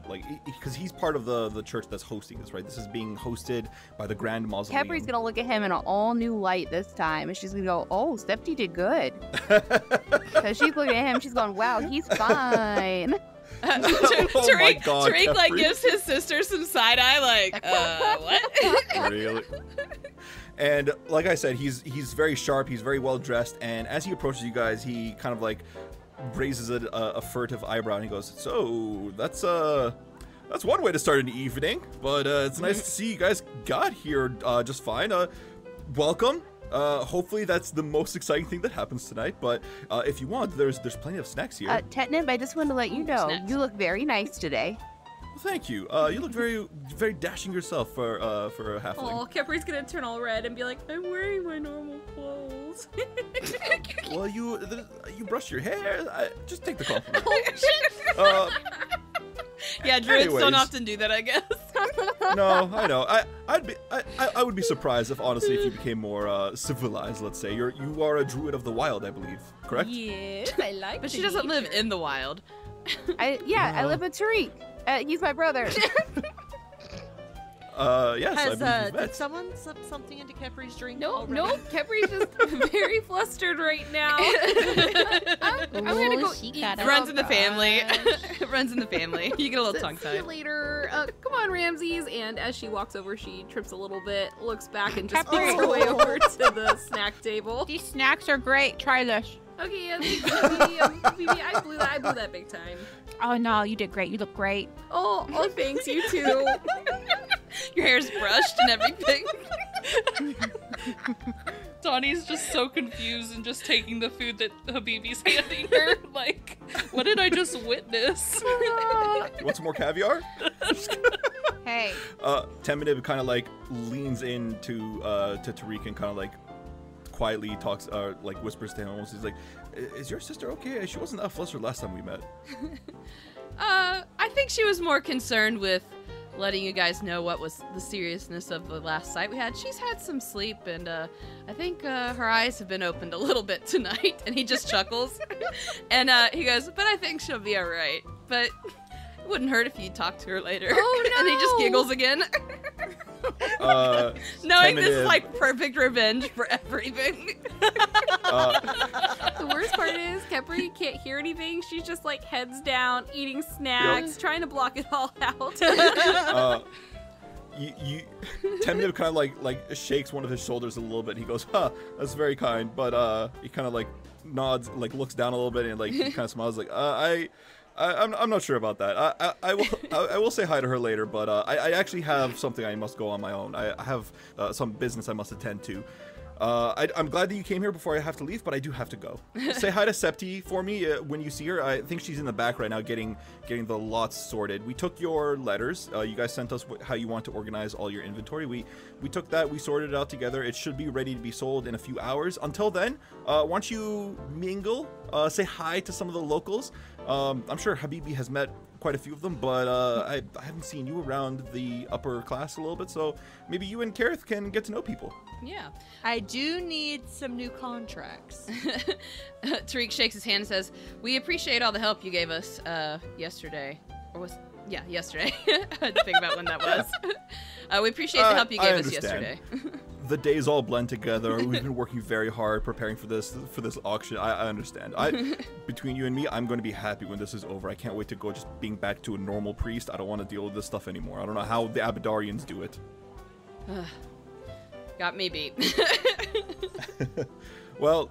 like, because he's part of the church that's hosting this, right? This is being hosted by the Grand Mausoleum. Khepri's gonna look at him in an all new light this time, and she's gonna go, "Oh, Stephanie did good." Because she's looking at him, she's going, "Wow, he's fine." Oh my God, Tariq like Khepri. gives his sister some side eye, like, what? Really? And like I said, he's very sharp. He's very well dressed. And as he approaches you guys, he kind of like raises a furtive eyebrow and he goes, "So that's one way to start an evening. But it's nice to see you guys got here just fine. Welcome. Hopefully that's the most exciting thing that happens tonight. But if you want, there's plenty of snacks here." Tetnib, I just wanted to let you know, Snacks. you look very nice today. Thank you. You look very dashing yourself for a halfling. Oh, Khepri's gonna turn all red and be like, I'm wearing my normal clothes. Well, you brushed your hair. Just take the compliment. Yeah, druids don't anyways. often do that, I guess. No, I know. I would be surprised if honestly if you became more civilized. Let's say you are a druid of the wild, I believe. Correct? Yes, I like. But she doesn't live in the wild. I live with Tariq. He's my brother. Yes. I Has believe did someone slip something into Kepri's drink? No, already? no, Kepri's just very flustered right now. I'm gonna go eat. Runs in the family. Runs in the family. You get a little tongue See you tied. later. Come on, Ramses. And as she walks over, she trips a little bit, looks back, and just makes her way over to the snack table. These snacks are great. Try this. Okay, yeah, Habibi, I blew that big time. Oh no, you did great. You look great. Oh, thanks, you too. Your hair's brushed and everything. Donnie's just so confused and just taking the food that Habibi's handing her. Like, what did I just witness? You want some more caviar? Hey. Teminib kind of like leans into to Tariq and kind of like quietly talks, like whispers to him almost. He's like, "Is your sister okay? She wasn't that flustered last time we met." I think she was more concerned with letting you guys know what was the seriousness of the last sight we had. She's had some sleep, and I think her eyes have been opened a little bit tonight. And he just chuckles, and he goes, "But I think she'll be all right. But it wouldn't hurt if you talked to her later." Oh no! And he just giggles again. Knowing this is like perfect revenge for everything. The worst part is Khepri can't hear anything. She's just like heads down, eating snacks, trying to block it all out. Teminib kind of like shakes one of his shoulders a little bit. And he goes, "Huh, that's very kind." But he kind of like nods, like looks down a little bit, and like he kind of smiles, like, I'm not sure about that. I will say hi to her later, but I actually have something I must go on my own. I have some business I must attend to. I'm glad that you came here before I have to leave, but I do have to go. Say hi to Septi for me when you see her. I think she's in the back right now getting the lots sorted. We took your letters. You guys sent us how you want to organize all your inventory. We took that. We sorted it out together. It should be ready to be sold in a few hours. Until then, why don't you mingle? Say hi to some of the locals. I'm sure Habibi has met quite a few of them, but I haven't seen you around the upper class a little bit, so maybe you and Keryth can get to know people. Yeah. I do need some new contracts. Tariq shakes his hand and says, "We appreciate all the help you gave us yesterday." Yesterday. I had to think about when that was. We appreciate the help you gave us yesterday. The days all blend together. We've been working very hard preparing for this auction. I understand. Between you and me, I'm going to be happy when this is over. I can't wait to go just being back to a normal priest. I don't want to deal with this stuff anymore. I don't know how the Abadarians do it. Got me beat. Well,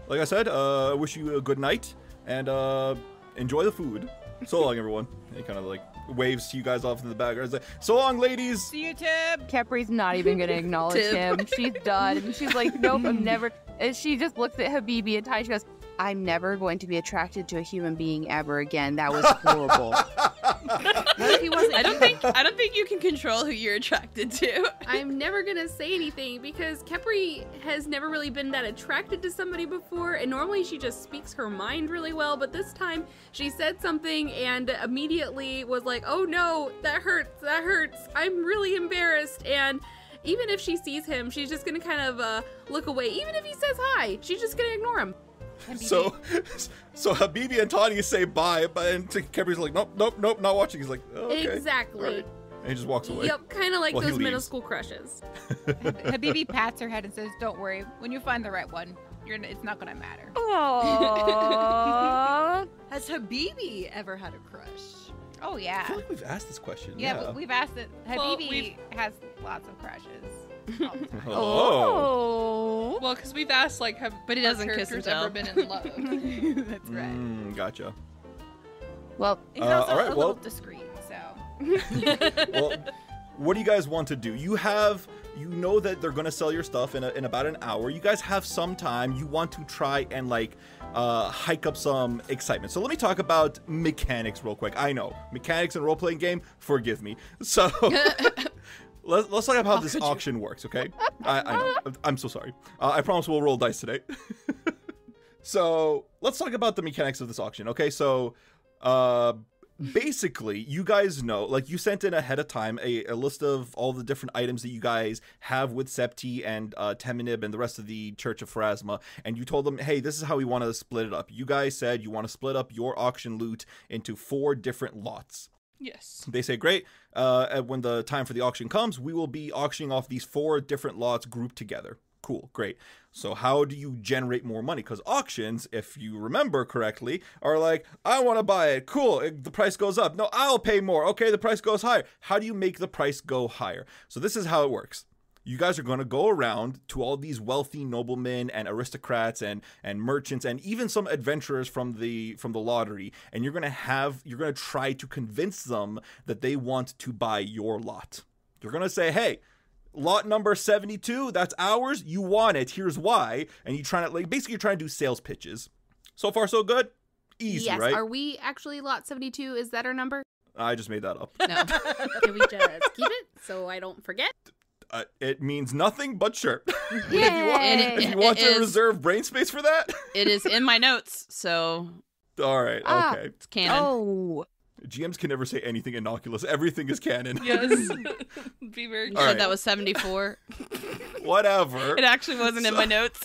like I said, I wish you a good night and enjoy the food. So long, everyone. He kind of like waves to you guys off in the back. Like, so long, ladies. See you, Tib. Kepri's not even gonna acknowledge him. She's done. And she's like, nope, I'm never. And she just looks at Habibi and Tanhi. She goes, I'm never going to be attracted to a human being ever again. That was horrible. I don't think you can control who you're attracted to. I'm never gonna say anything because Khepri has never really been that attracted to somebody before, and normally she just speaks her mind really well, but this time she said something and immediately was like, oh no, that hurts, I'm really embarrassed. And even if she sees him, she's just gonna kind of look away. Even if he says hi, she's just gonna ignore him. So Habibi and Tanhi say bye, and Kepri's like, nope, not watching. He's like, oh, okay. Exactly. Right. And he just walks away. Yep, kind of like Well, those he middle leaves. school crushes. Habibi pats her head and says, "Don't worry. When you find the right one, it's not gonna matter." Aww. Has Habibi ever had a crush? Oh I yeah. feel like we've asked this question. Yeah, we've asked it. Well, Habibi has lots of crushes. all the time. Oh. Well, because we've asked, like, have But he doesn't our kiss and characters ever tell. been in love? That's right. Gotcha. Well, He's also all right, a well- little discreet, so. Well, what do you guys want to do? You have You know that they're gonna sell your stuff in about an hour. You guys have some time. You want to try and like hike up some excitement. So let me talk about mechanics real quick. I know mechanics in role-playing game. Forgive me. So let's talk about how this auction works. Okay, I know. I'm so sorry. I promise we'll roll dice today. So let's talk about the mechanics of this auction. Okay, so basically, you guys know, like, you sent in ahead of time a list of all the different items that you guys have with Septi and Teminib and the rest of the Church of Pharasma, and you told them, hey, this is how we want to split it up. You guys said you want to split up your auction loot into 4 different lots. Yes. They say, great, when the time for the auction comes, we will be auctioning off these 4 different lots grouped together. Cool, great. So how do you generate more money? Because auctions, if you remember correctly, are like, I want to buy it. Cool, the price goes up. No, I'll pay more. Okay, the price goes higher. How do you make the price go higher? So this is how it works. You guys are going to go around to all these wealthy noblemen and aristocrats and merchants and even some adventurers from the lottery, and you're going to try to convince them that they want to buy your lot. You're going to say, hey, lot number 72, that's ours. You want it. Here's why. And you trying to, like, basically you're trying to do sales pitches. So far, so good. Easy, yes. right? Are we actually lot 72? Is that our number? I just made that up. No. Can we just keep it so I don't forget? It means nothing, but sure. Yay! If you want to reserve brain space for that, it is in my notes. So, all right, okay, it's canon. Oh. GMs can never say anything innocuous. Everything is canon. Yes. Be very You said that was 74. Whatever. It actually wasn't in my notes.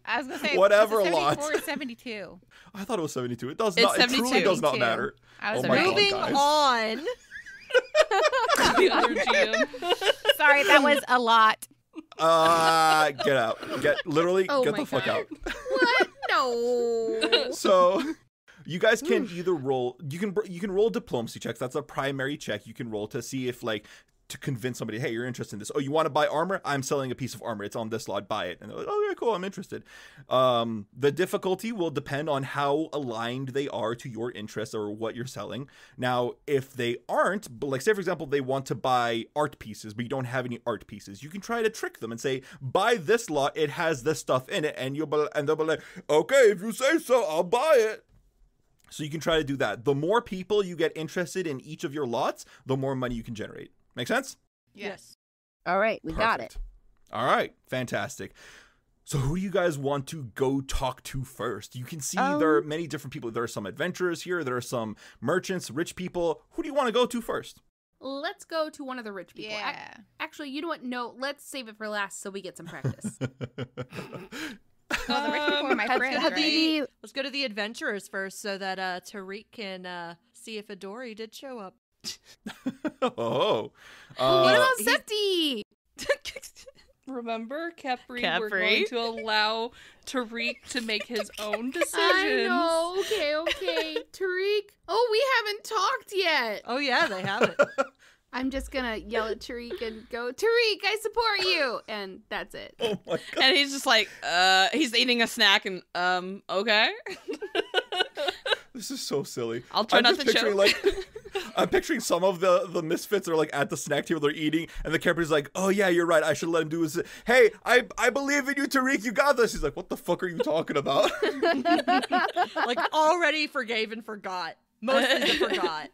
I was gonna say whatever lot. lot. 72. I thought it was 72. It does It's not. 72. It truly does not matter. I was Moving on. the other GM. Sorry, that was a lot. Get out. Get the fuck out. What? No. So you guys can either roll. You can roll diplomacy checks. That's a primary check you can roll to see if, like, to convince somebody, hey, you're interested in this. Oh, you want to buy armor? I'm selling a piece of armor. It's on this lot. Buy it. And they're like, okay, cool, I'm interested. The difficulty will depend on how aligned they are to your interests or what you're selling. Now, if they aren't, like, say, for example, they want to buy art pieces, but you don't have any art pieces, you can try to trick them and say, buy this lot. It has this stuff in it. And they'll be like, okay, if you say so, I'll buy it. So you can try to do that. The more people you get interested in each of your lots, the more money you can generate. Make sense? Yes. All right, we got it. All right, fantastic. So who do you guys want to go talk to first? You can see there are many different people. There are some adventurers here. There are some merchants, rich people. Who do you want to go to first? Let's go to one of the rich people. Yeah. Actually, you know what? No, let's save it for last so we get some practice. Well, the rich people are my friends, Habibi, right? let's go to the adventurers first so that Tariq can see if Adori did show up. Oh. What about Septi? Remember, Khepri, we're going to allow Tariq to make his own decisions. I know. Okay. Tariq. Oh, we haven't talked yet. Oh, yeah, they haven't. I'm just gonna yell at Tariq and go, Tariq, I support you, and that's it. Oh my god. And he's just like, he's eating a snack and, okay. This is so silly. I'll try not to choke. I'm picturing some of the misfits are like at the snack table, they're eating, and the Keryth's like, oh yeah, you're right, I should let him do his. Hey, I believe in you, Tariq, you got this. He's like, what the fuck are you talking about? Like, already forgave and forgot. Mostly forgot.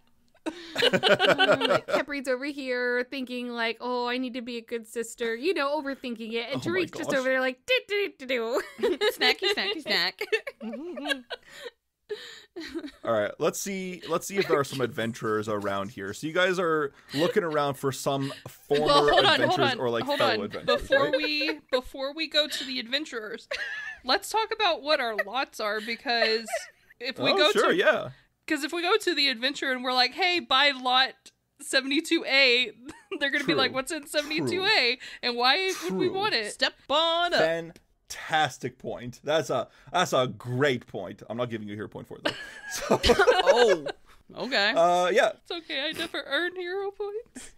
Kepri's over here thinking like, oh, I need to be a good sister, overthinking it, and Tariq's just over there like, do. Snacky snack. All right, let's see if there are some adventurers around here. So you guys are looking around for some former adventurers or like fellow adventurers. Before we go to the adventurers, let's talk about what our lots are, because if we because if we go to the adventure and we're like, hey, buy lot 72A, they're gonna be like, what's in 72A, and why would we want it? Step on up. Fantastic point. That's a great point. I'm not giving you a hero point for it though. So, oh, okay. Yeah. It's okay. I never earned hero points.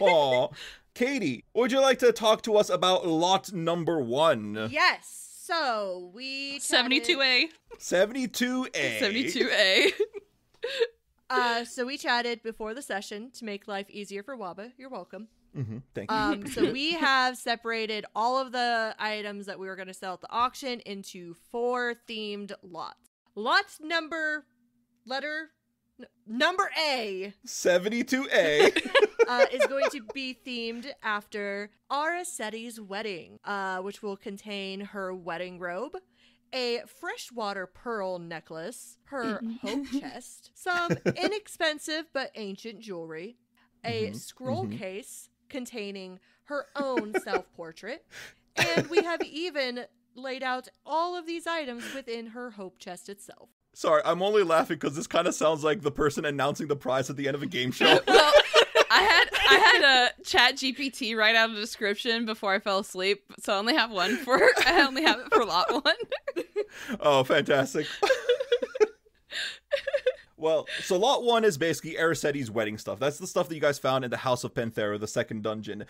Aw, Katie, would you like to talk to us about lot number 1? Yes. So we 72A. 72A. So we chatted before the session to make life easier for Waba. You're welcome. Thank you. So we have separated all of the items that we were going to sell at the auction into 4 themed lots. Number A 72A is going to be themed after Aristocrats' wedding, which will contain her wedding robe, a freshwater pearl necklace, her hope chest, some inexpensive but ancient jewelry, a scroll case containing her own self-portrait, and we have even laid out all of these items within her hope chest itself. Sorry, I'm only laughing because this kind of sounds like the person announcing the prize at the end of a game show. Well, I had a chat GPT write out a description before I fell asleep, so I only have it for lot 1. Oh, fantastic. Well, so lot 1 is basically Aristocrats' wedding stuff. That's the stuff that you guys found in the House of Panthera, the second dungeon.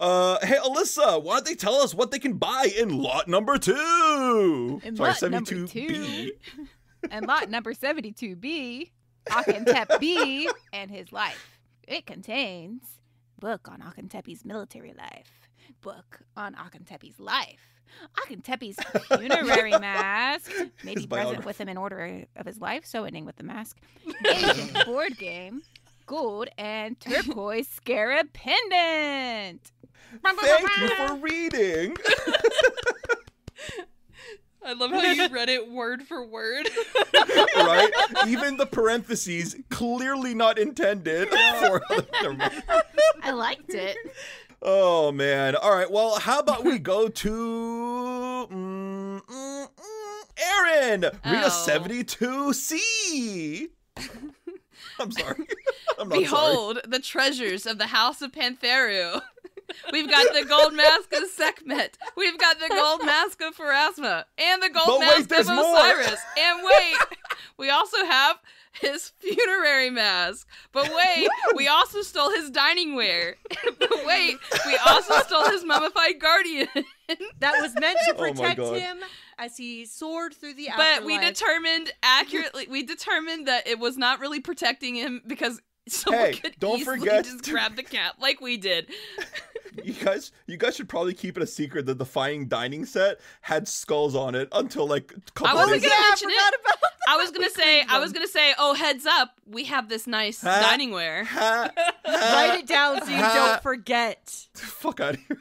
Hey, Alyssa, why don't they tell us what they can buy in lot number 2? Lot 72B. And lot number 72B, Akhentep B and his life. It contains book on Akhentepe's military life, book on Akhentepe's life, Akhentepe's funerary mask, maybe present with him in order of his life, so ending with the mask, ancient board game, gold and turquoise scarab pendant. Thank you for reading. I love how you read it word for word. Right? Even the parentheses, clearly not intended for... I liked it. Oh, man. All right, well, how about we go to... Erin! Read a 72C! I'm sorry. I'm not Behold, the treasures of the House of Pantheru. We've got the gold mask of Sekhmet. We've got the gold mask of Pharasma. And the gold mask of Osiris. And wait, we also have his funerary mask. But wait, we also stole his dining ware. But wait, we also stole his mummified guardian. That was meant to protect him as he soared through the afterlife. But we determined that it was not really protecting him because someone could easily just grab the cap like we did. You guys should probably keep it a secret that the Fine Dining set had skulls on it until like a couple days. I was gonna say, oh, heads up, we have this nice dining ware. Write it down so you don't forget. Fuck out of here.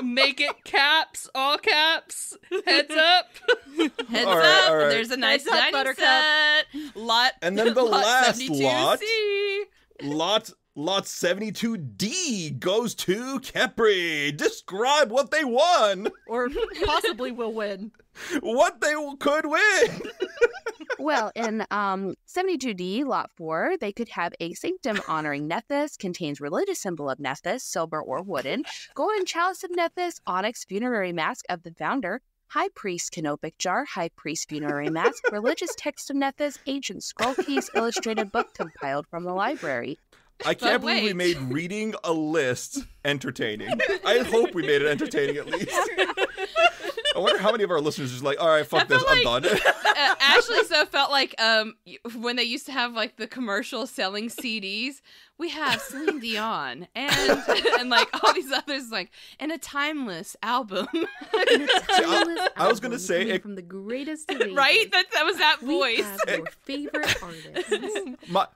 Make it caps, all caps. Heads up. Heads up. All right. There's a nice dining set. And then the last 72C. Lot 72D goes to Khepri. Describe what they won. Or possibly will win. What they could win. Well, in 72D, Lot 4, they could have a sanctum honoring Nephthys, contains religious symbol of Nephthys, silver or wooden, golden chalice of Nephthys, onyx funerary mask of the founder, high priest canopic jar, high priest funerary mask, religious text of Nephthys, ancient scroll case, illustrated book compiled from the library. I can't believe we made reading a list entertaining. I hope we made it entertaining at least. I wonder how many of our listeners are just like, all right, fuck this, I'm done. Actually, so it felt like when they used to have like the commercial selling CDs, we have Celine Dion and like all these others, like, and a timeless album. I was gonna say from the greatest of ages. Right? That was that voice. We have your favorite artists.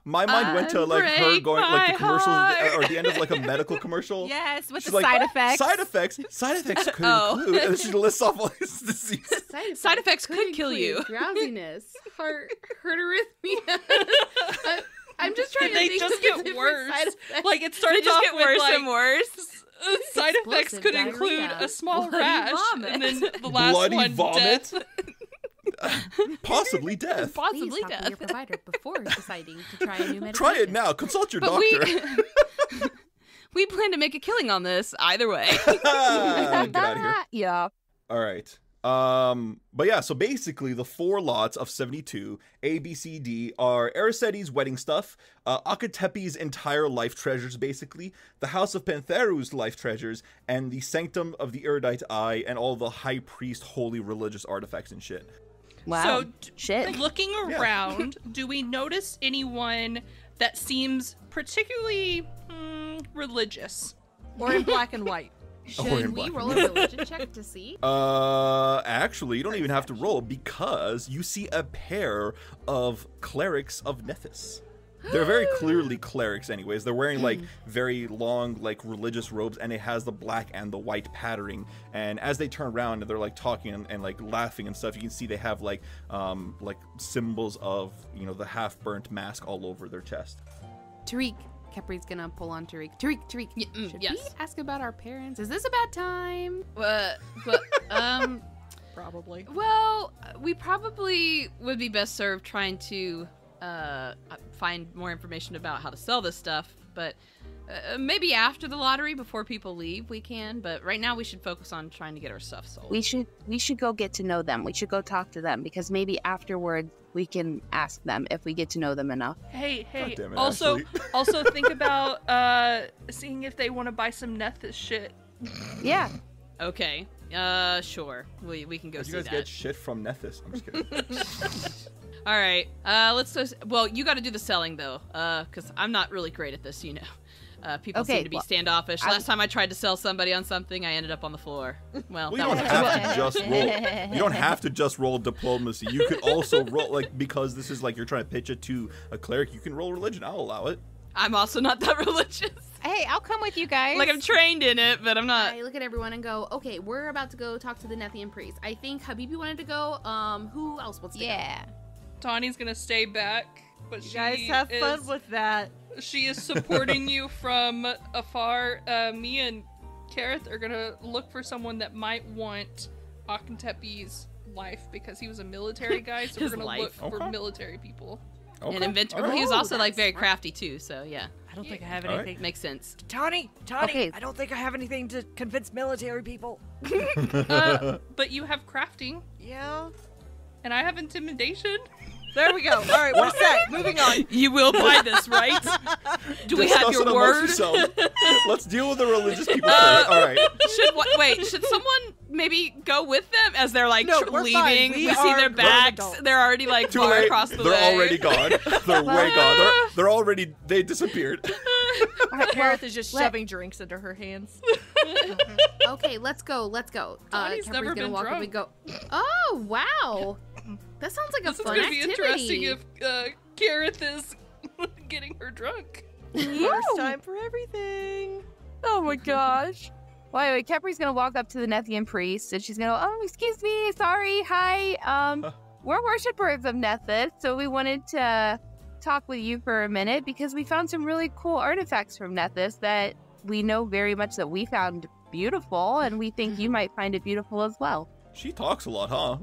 My mind went to like her going like the commercials or the end of like a medical commercial. Yes, with She's the like, side effects. Side effects could include, and then she lists off all these diseases. Side effects could kill you. Drowsiness, heart arrhythmia. I'm just trying to They think just of get different worse. side effects. Like it starts They just off get with worse like, and worse. Side effects Explosive could include diarrhea, a small bloody rash, vomit. and then the last Bloody one, vomit? death. Possibly death. Possibly Please talk death. to your provider before deciding to try a new medication. Try it now. Consult your But doctor. we plan to make a killing on this either way. Get out of here. Yeah. All right. But yeah, so basically the 4 lots of 72, A, B, C, D, are Aristocrats' wedding stuff, Akhentepe's entire life treasures, basically, the House of Pantheru's life treasures, and the Sanctum of the Erudite Eye, and all the High Priest holy religious artifacts and shit. Wow. So, shit. Looking around, do we notice anyone that seems particularly religious? Or in black and white. Should we roll a religion check to see? Actually, you don't even have to roll because you see a pair of clerics of Nethys. They're very clearly clerics anyways. They're wearing like very long like religious robes, and it has the black and the white patterning. And as they turn around and they're like talking and like laughing and stuff, you can see they have like symbols of, you know, the half-burnt mask all over their chest. Tariq. Khepri's gonna pull on Tariq. Tariq, should we ask about our parents? Is this a bad time? Probably. Well, we probably would be best served trying to find more information about how to sell this stuff, but maybe after the lottery, before people leave, we can. But right now, we should focus on trying to get our stuff sold. We should go get to know them. We should go talk to them, because maybe afterwards we can ask them if we get to know them enough. Hey, damn it, also Ashley. think about seeing if they want to buy some Nethys shit. Yeah. Okay. Sure. We can go see that. You guys get shit from Nethys. I'm just kidding. All right. Let's go. Well, you got to do the selling though, because I'm not really great at this, you know. People seem to be standoffish. Last time I tried to sell somebody on something, I ended up on the floor. Well, you don't have to just roll. You don't have to just roll diplomacy. You could also roll, like, because this is like you're trying to pitch it to a cleric. You can roll religion. I'll allow it. I'm also not that religious. Hey, I'll come with you guys. Like, I'm trained in it, but I'm not. I look at everyone and go, okay, we're about to go talk to the Nethian priest. I think Habibi wanted to go. Who else wants to go? Yeah. Tanhi's gonna stay back, but You guys have fun with that. She is supporting you from afar. Me and Keryth are gonna look for someone that might want Akhentepe's life, because he was a military guy, so we're gonna look for military people. Okay. And inventor. Well, he was also like very crafty too, so yeah. I don't think I have anything. Makes sense. Tanhi, Okay. I don't think I have anything to convince military people. But you have crafting, Yeah. and I have intimidation. There we go. All right, we're set. Moving on. You will buy this, right? Do we have your word? Let's deal with the religious people first. All right. Should someone maybe go with them as they're like we're leaving? fine. We see their backs. adults. They're already like Too far late. across the way. They're already gone. They're way gone. They're already. They disappeared. Keryth is just shoving drinks into her hands. Okay, let's go. Tanhi's never Khepri's gonna been walk up drunk. and go, oh, wow. That sounds like a This is fun gonna be activity. interesting if Keryth is getting her drunk. First time for everything. Oh my gosh. Well, anyway, Khepri's gonna walk up to the Nethian priest, and she's gonna go, oh, excuse me, sorry, hi, we're worshippers of Nethys, so we wanted to talk with you for a minute because we found some really cool artifacts from Nethys that we know very much that we found beautiful, and we think you might find it beautiful as well. She talks a lot, huh?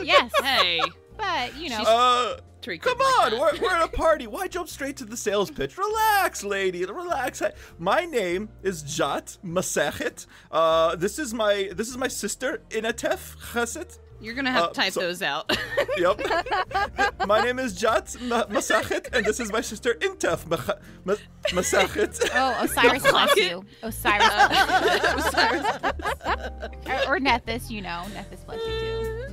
Yes. Hey, But, you know. Tariq Come like on, we're at a party. Why jump straight to the sales pitch? Relax, lady. Relax. My name is Jat Masachet. This is my sister Inatef Chesed. You're gonna have to type those out. Yep. My name is Jat Masachet, and this is my sister Intef Masachet. Oh, Osiris bless you. Osiris. or Nethys, you know. Nethys bless you too.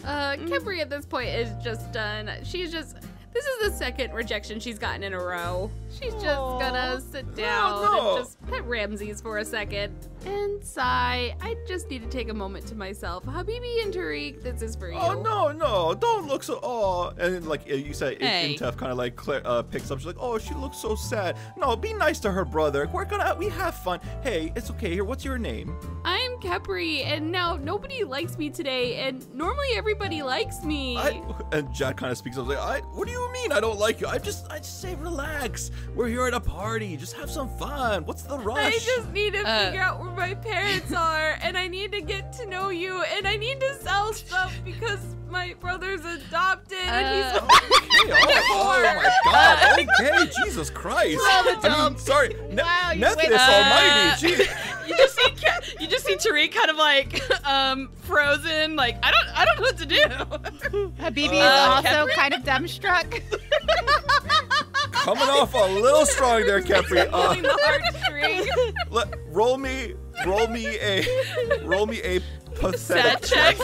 Khepri at this point is just done. This is the second rejection she's gotten in a row. She's just gonna sit down and just pet Ramses for a second and sigh. I just need to take a moment to myself. Habibi and Tariq, this is for you. Oh, no, don't look so, and then, like you said, Intef kind of like picks up, she's like, oh, she looks so sad. No, be nice to her brother. We have fun. Hey, it's okay. Here, what's your name? I'm Khepri, and now nobody likes me today, and normally everybody likes me. And Jack kind of speaks up, like, what do you mean I don't like you? I just say relax. We're here at a party. Just have some fun. What's the rush? I just need to figure out where my parents are, and I need to get to know you, and I need to sell stuff because my brother's adopted, and he's oh my God. Okay, Jesus Christ. I mean, sorry. Wow, Nethys Almighty. Jeez. You just see Tariq kind of like frozen, like I don't know what to do. Habibi is also Khepri? kind of dumbstruck. Coming off a little strong there, Khepri. pulling the heartstring. Roll me a pathetic check.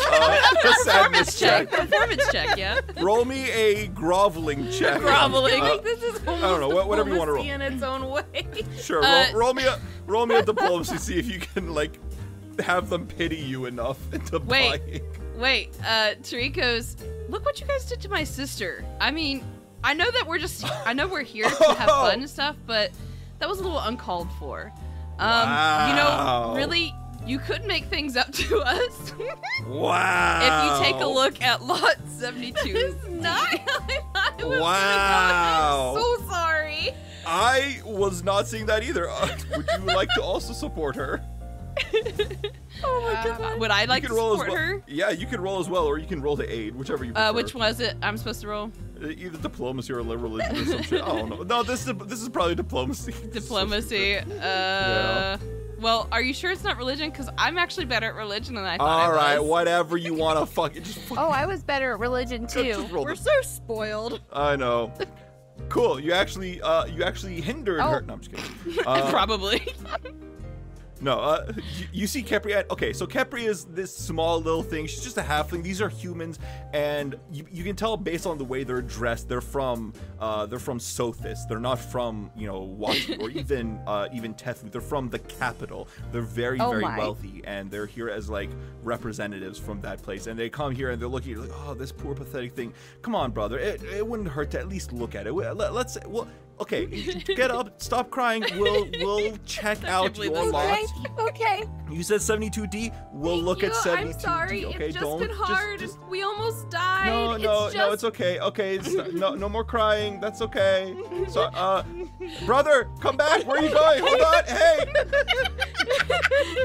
sadness check. Performance check, yeah. Roll me a groveling check. Groveling. This is almost I don't know, whatever you want to roll. in its own way. Sure, roll me a diplomacy, see if you can like have them pity you enough into buying. Wait, Tariq goes, look what you guys did to my sister. I mean, I know we're here to have fun and stuff, but that was a little uncalled for. Wow. You know, really, you could make things up to us. Wow. If you take a look at lot 72. It's not how I thought it was Wow. gonna go. I'm so sorry. I was not seeing that either. Would you like to also support her? Oh my god. Would I like to support her? Yeah, you can roll as well, or you can roll to aid, whichever you prefer. Which was it I'm supposed to roll? Either diplomacy or religion or some shit. I don't know. No, this is probably diplomacy. Diplomacy. Yeah. Well, are you sure it's not religion? Because I'm actually better at religion than I thought I was. Alright, whatever you want to fucking just Oh, I was better at religion too. We're so spoiled. I know. Cool. You actually hindered her. No, I'm just kidding. Probably. No, you see Khepri. Okay, so Khepri is this small little thing. She's just a halfling. These are humans, and you can tell based on the way they're dressed. They're from Sothis. They're not from Wati or even Tethu. They're from the capital. They're very wealthy, and they're here as like representatives from that place. And they come here and they're looking at you like, oh, this poor pathetic thing. Come on, brother. It wouldn't hurt to at least look at it. Okay, get up, stop crying. We'll check out your lot. Okay. You said 72D. We'll look at 72D. I'm sorry. Okay, it's just been hard. We almost died. No, it's okay. Okay, no more crying. That's okay. So, brother, come back. Where are you going? Hold on. Hey.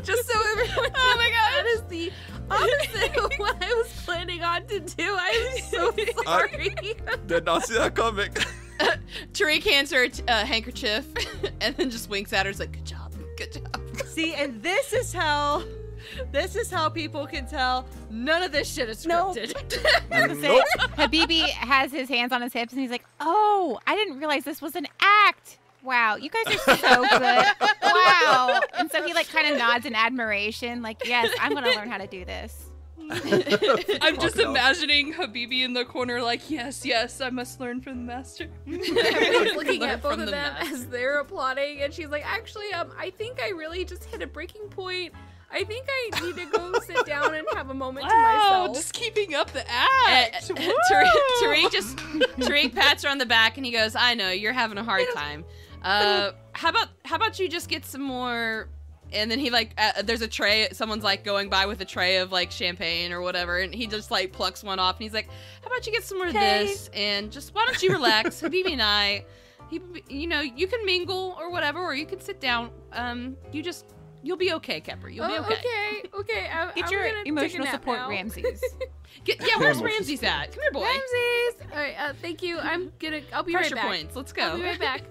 Just so everyone. Oh my god, that is the opposite of what I was planning on to do. I'm so sorry. Did not see that coming. Tariq hands her a handkerchief and then just winks at her. It's like, good job. See, and this is how people can tell none of this shit is scripted. Nope. Habibi has his hands on his hips and he's like, oh, I didn't realize this was an act. Wow, you guys are so good. Wow. And so he like kind of nods in admiration, like, yes, I'm going to learn how to do this. I'm just imagining Habibi in the corner like, yes, I must learn from the master. Everyone's looking at both of them as they're applauding, and she's like, actually, I think I really just hit a breaking point. I think I need to go sit down and have a moment to myself. Just keeping up the act. Tariq pats her on the back and he goes, I know, you're having a hard time. How about you just get some more. And then he like, there's a tray, someone's like going by with a tray of like champagne or whatever, and he just like plucks one off and he's like, how about you get some more of this, and just, why don't you relax? Habibi and I, you can mingle or whatever, or you can sit down. You'll be okay, Khepri. You'll be okay. Okay. Get your emotional support, now. Ramses. Where's Ramses at? Come here, boy. Ramses! All right, thank you. I'll be Pressure right back. points. Let's go. I'll be right back.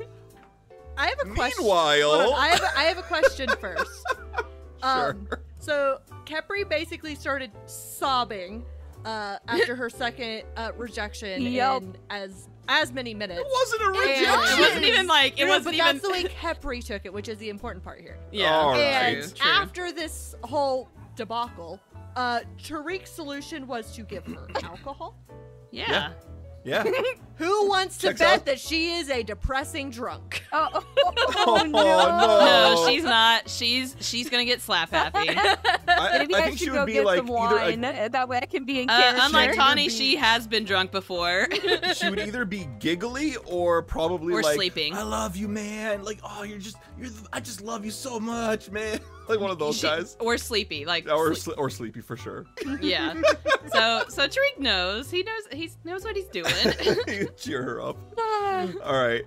I have a question. Meanwhile, Hold on, I have a question first. Sure. So Khepri basically started sobbing after her second rejection in as many minutes. It wasn't a rejection. It wasn't even like, it wasn't but even. that's the way Khepri took it, which is the important part here. Yeah. All And right. after this whole debacle, Tariq's solution was to give her alcohol. Yeah. Yeah. Who wants to Checks bet out. that she is a depressing drunk? Oh, No, she's not. She's gonna get slap happy. Maybe I I think she should would go be get like some either wine. That way I can be in character. Unlike Tanhi, she has been drunk before. she would either be giggly or probably Or like, sleeping. I love you, man. Like, oh, I just love you so much, man. Like one of those guys. Or sleepy, like Or sleepy for sure. yeah. So Tariq knows. He knows what he's doing. You cheer her up. All right.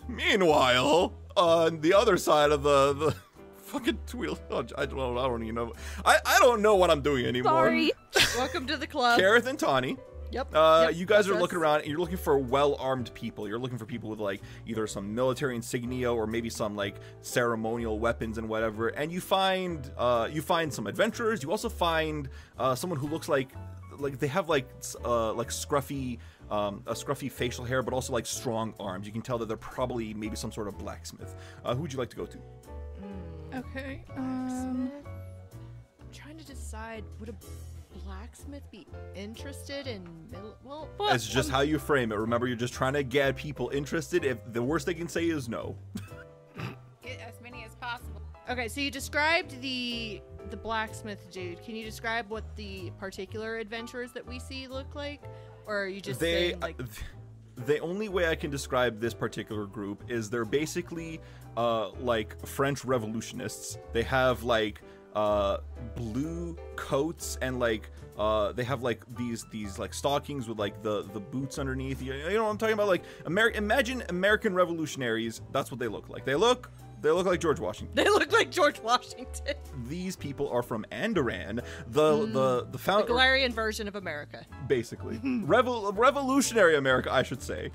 Meanwhile, on the other side of the fucking wheel, I don't even know. I don't know what I'm doing anymore. Sorry. Welcome to the club. Keryth and Tanhi. Yep. You guys are that's looking us. around and you're looking for well-armed people. You're looking for people with like either some military insignia or maybe some like ceremonial weapons and whatever. And you find some adventurers. You also find someone who looks like they have like scruffy a scruffy facial hair, but also like strong arms. You can tell that they're probably maybe some sort of blacksmith. Who would you like to go to? Okay. I'm trying to decide. side, would a blacksmith be interested in well, it's just how you frame it. Remember, you're just trying to get people interested. If the worst they can say is no. Get as many as possible. Okay, so you described the blacksmith dude. Can you describe what the particular adventurers that we see look like? Or are you just saying, like... The only way I can describe this particular group is they're basically like French revolutionists. They have like blue coats and like they have like these like stockings with like the boots underneath. You know what I'm talking about? Like imagine American revolutionaries. That's what they look like. They look like George Washington. They look like George Washington. These people are from Andoran, the the Galarian version of America. Basically. Revolutionary America, I should say.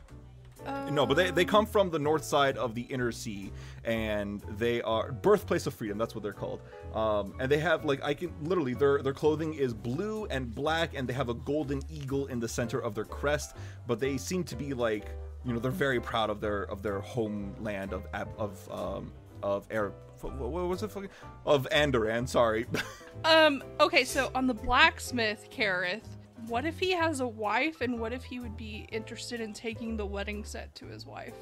No, but they come from the north side of the inner sea, and they are birthplace of freedom. That's what they're called. And they have like their clothing is blue and black, and they have a golden eagle in the center of their crest. But they seem to be like, you know, they're very proud of their homeland of Andoran. Sorry. Okay, so on the blacksmith, Keryth, what if he has a wife, and what if he would be interested in taking the wedding set to his wife?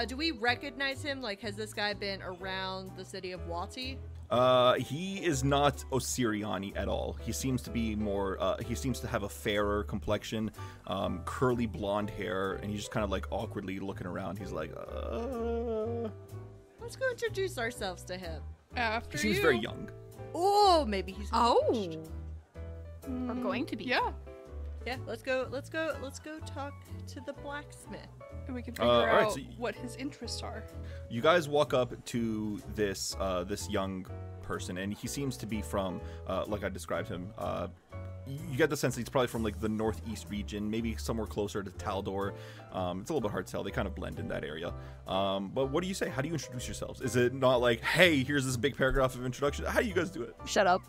Do we recognize him? Like, has this guy been around the city of Wati? He is not Osiriani at all. He seems to be more, he seems to have a fairer complexion, curly blonde hair, and he's just kind of like awkwardly looking around. He's like, Let's go introduce ourselves to him. After he seems very young. Oh, maybe he's We're going to be. Yeah. Yeah, let's go talk to the blacksmith. And we can figure out what his interests are. You guys walk up to this this young person, and he seems to be from, like I described him. You get the sense that he's probably from like the northeast region, maybe somewhere closer to Taldor. It's a little bit hard to tell. They kind of blend in that area. But what do you say? How do you introduce yourselves? Is it not like, hey, here's this big paragraph of introduction? How do you guys do it? Shut up.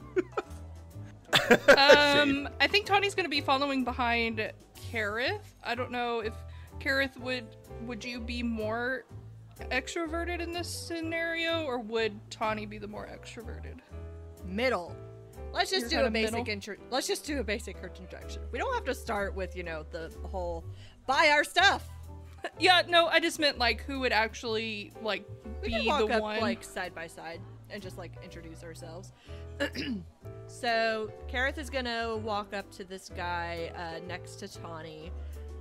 I think Tanhi's gonna be following behind Keryth. I don't know if Keryth would you be more extroverted in this scenario, or would Tanhi be the more extroverted? Middle. Let's just do a basic introduction. We don't have to start with, you know, the whole buy our stuff. Yeah, no, I just meant like who would actually like We be can walk the up one like side by side and just like introduce ourselves. So Keryth is gonna walk up to this guy next to Tanhi,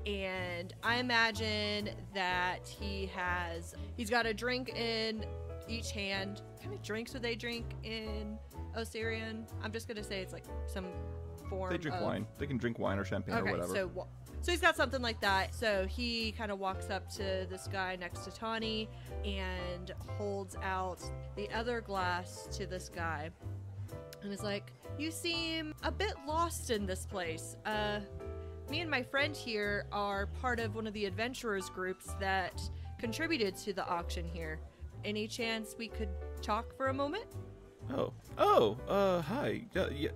and I imagine that he's got a drink in each hand. How many drinks would they drink in Osirian? I'm just gonna say it's like some form. They drink wine. They can drink wine or champagne or whatever. So he's got something like that. So he kind of walks up to this guy next to Tanhi and holds out the other glass to this guy. And is like, you seem a bit lost in this place. Me and my friend here are part of one of the adventurers groups that contributed to the auction here. Any chance we could talk for a moment? Hi.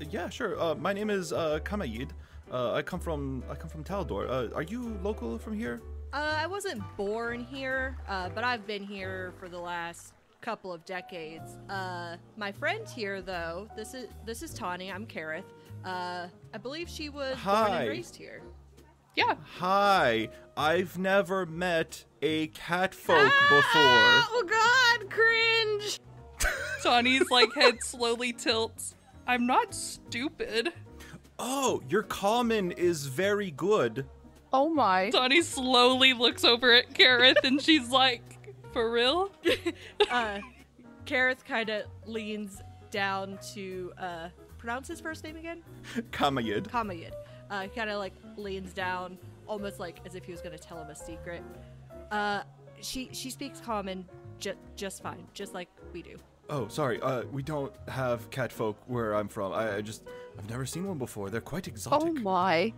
Yeah, sure. My name is Kamayid. I come from Taldor. Are you local from here? I wasn't born here, but I've been here for the last couple of decades. My friend here, though, this is Tanhi. I'm Keryth. I believe she was born and raised here. Yeah. Hi. I've never met a catfolk before. Oh God, cringe. Tanhi's like head slowly tilts. I'm not stupid. Oh, your common is very good. Oh my. Tanhi slowly looks over at Keryth and she's like, for real? Keryth kind of leans down to pronounce his first name again? Kamayid. Kamayid. Kind of like leans down, almost like as if he was going to tell him a secret. She speaks common just fine, just like we do. Oh, sorry. We don't have catfolk where I'm from. I've never seen one before. They're quite exotic. Oh my.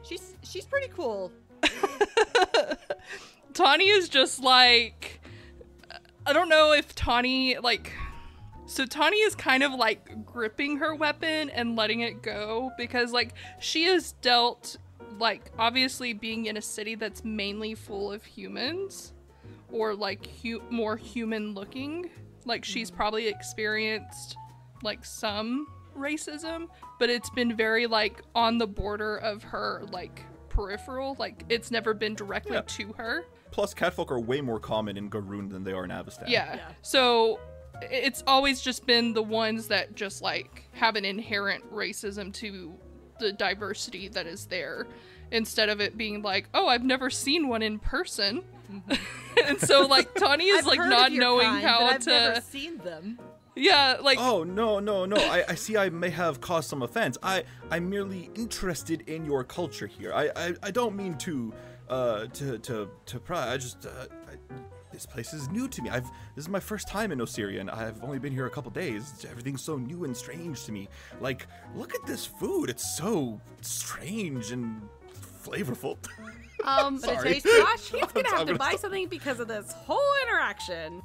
She's pretty cool. Tanhi is just like, I don't know if Tanhi like. So Tanhi is kind of like gripping her weapon and letting it go because like she is dealt like obviously being in a city that's mainly full of humans or like more human looking. Like she's probably experienced like some racism, but it's been very like on the border of her like peripheral, like it's never been directly to her. Plus, catfolk are way more common in Garoon than they are in Avestan. Yeah. So it's always just been the ones that just like have an inherent racism to the diversity that is there, instead of it being like, oh, I've never seen one in person. And so like Tanhi is like not knowing how I've to never seen them. Yeah, like oh no. I see I may have caused some offense. I'm merely interested in your culture here. I don't mean to pry. I just this place is new to me. This is my first time in Osirian. I've only been here a couple days. Everything's so new and strange to me. Like, look at this food. It's so strange and flavorful. But it tastes gosh, he's gonna have to buy something because of this whole interaction.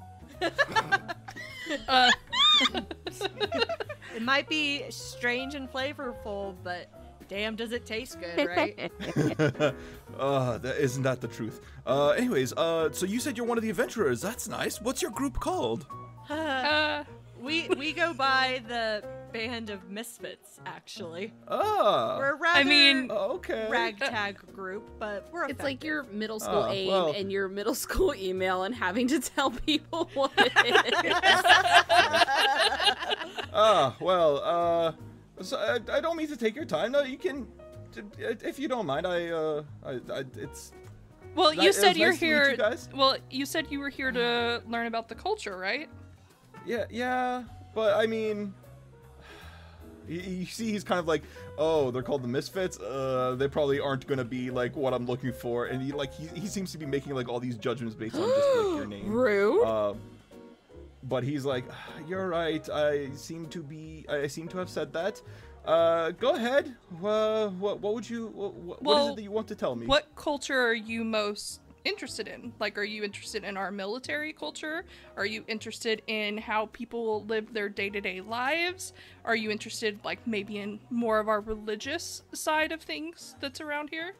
It might be strange and flavorful, but damn, does it taste good, right? Isn't that the truth? Anyways, so you said you're one of the adventurers. That's nice. What's your group called? We go by the Band of Misfits, actually. Oh. We're a rather okay. ragtag group, but we're It's effective. like your middle school aim and your middle school email and having to tell people what it is. So I don't mean to take your time. No, you can, if you don't mind. It's. Well, you said you're nice to meet here. you guys. Well, you said you were here to learn about the culture, right? Yeah, but I mean, you see, he's kind of like, oh, they're called the Misfits. They probably aren't gonna be like what I'm looking for, and he seems to be making like all these judgments based on just like your name. Rude. But he's like, you're right. I seem to have said that. Go ahead. What would you? What is it that you want to tell me? What culture are you most interested in? Like, are you interested in our military culture? Are you interested in how people live their day-to-day lives? Are you interested, like, maybe in more of our religious side of things that's around here?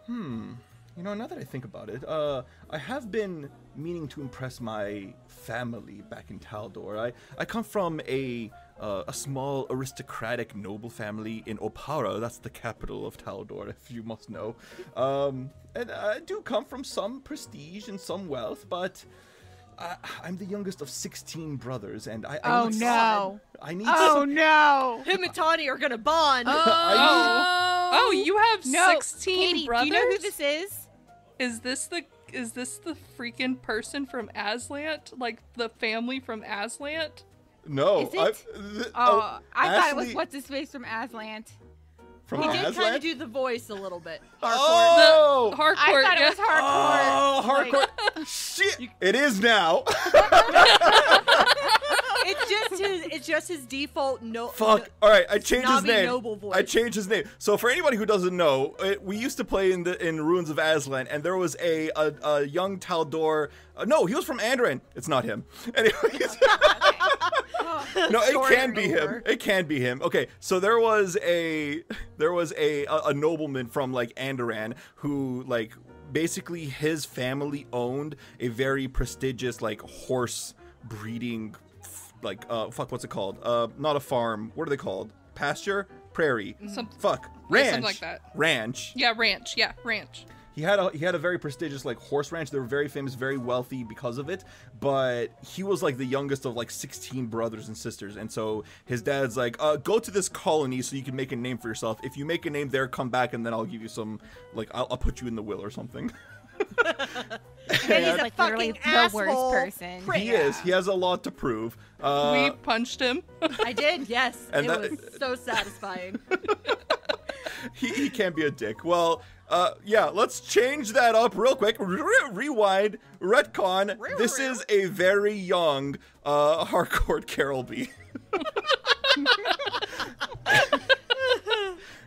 You know, now that I think about it, I have been meaning to impress my family back in Taldor. I come from a small aristocratic noble family in Opara. That's the capital of Taldor, if you must know. And I do come from some prestige and some wealth, but I'm the youngest of 16 brothers, and I need no! Him and Tanhi are gonna bond. Oh, you have 16 Katie, brothers? do you know who this is? Is this the freaking person from Aslant? Like the family from Aslant? No. Is it? I thought it was what's his face from Aslant. From He did kind Aslan? of do the voice a little bit. Oh! Hardcore. I thought yeah. it was hardcore. Oh, hardcore. Shit. It is now. It's just his default Fuck. All right, I changed his snobby name. noble voice. I changed his name. So for anybody who doesn't know, we used to play in Ruins of Aslan, and there was a young Taldor. No, he was from Andoran. It's not him. Anyways. No, it can be him. It can be him. Okay, so there was a nobleman from like Andoran who like basically his family owned a very prestigious like horse breeding like what's it called? Not a farm. What are they called? Pasture? Prairie. Ranch. Something like that. Ranch. Yeah, ranch. Yeah, ranch. He had a very prestigious like horse ranch. They were very famous, very wealthy because of it. But he was like the youngest of like 16 brothers and sisters, and so his dad's like, go to this colony so you can make a name for yourself. If you make a name there, come back, and then I'll give you some like I'll put you in the will or something. He's a like literally fucking the worst asshole person. prick. He is. He has a lot to prove. We punched him. I did, yes. And it was so satisfying. He can be a dick. Well, yeah, let's change that up real quick. Rewind, retcon. This is a very young, hardcore Carolby.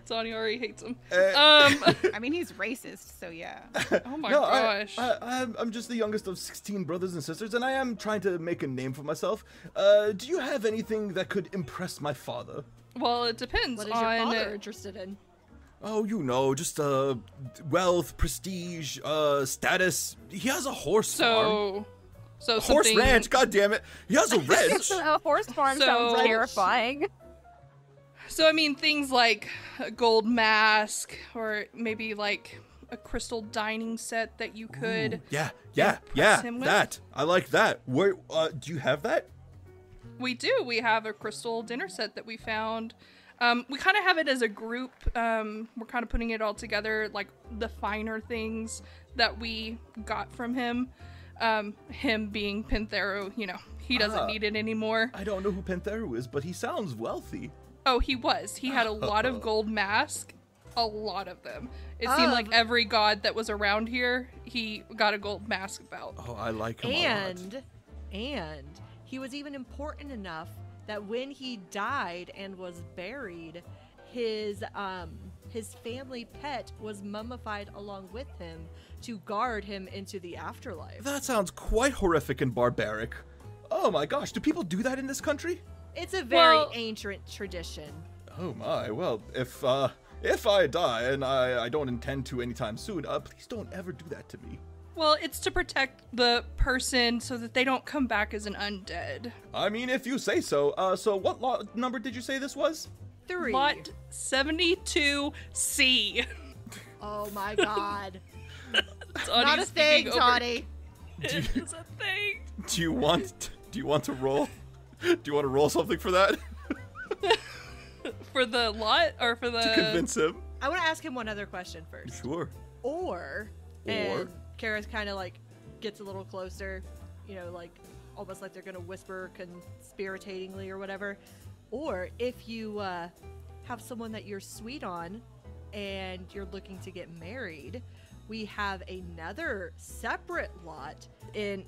Sonny already hates him. I mean, he's racist, so yeah. Oh my gosh. I'm just the youngest of 16 brothers and sisters, and I am trying to make a name for myself. Do you have anything that could impress my father? Well, it depends What is on your father interested in? Oh, you know, just wealth, prestige, status. He has a horse farm. So Horse something... ranch, god damn it. He has a ranch. A horse farm So- sounds terrifying. So, I mean, things like a gold mask or maybe like a crystal dining set that you could. Ooh, yeah, him with. that. I like that. Where, do you have that? We do. We have a crystal dinner set that we found. We kind of have it as a group. We're kind of putting it all together, like the finer things that we got from him. Him being Penthero, you know, he doesn't need it anymore. I don't know who Penthero is, but he sounds wealthy. Oh, he was. He had a lot of gold masks. A lot of them. It seemed like every god that was around here, he got a gold mask about. Oh, I like him a lot. And he was even important enough that when he died and was buried, his family pet was mummified along with him to guard him into the afterlife. That sounds quite horrific and barbaric. Oh my gosh, do people do that in this country? It's a very ancient tradition. Oh my, well, if I die, and I don't intend to anytime soon, please don't ever do that to me. Well, it's to protect the person so that they don't come back as an undead. I mean, if you say so. So what lot number did you say this was? 3. Lot 72C. Oh my god. Not a thing, Tawny. It is a thing. Do you want to roll? Do you want to roll something for that? For the lot or for the... To convince him. I want to ask him one other question first. Sure. And Keryth kind of like gets a little closer, you know, like almost like they're going to whisper conspiratingly or whatever. Or if you have someone that you're sweet on and you're looking to get married, we have another separate lot in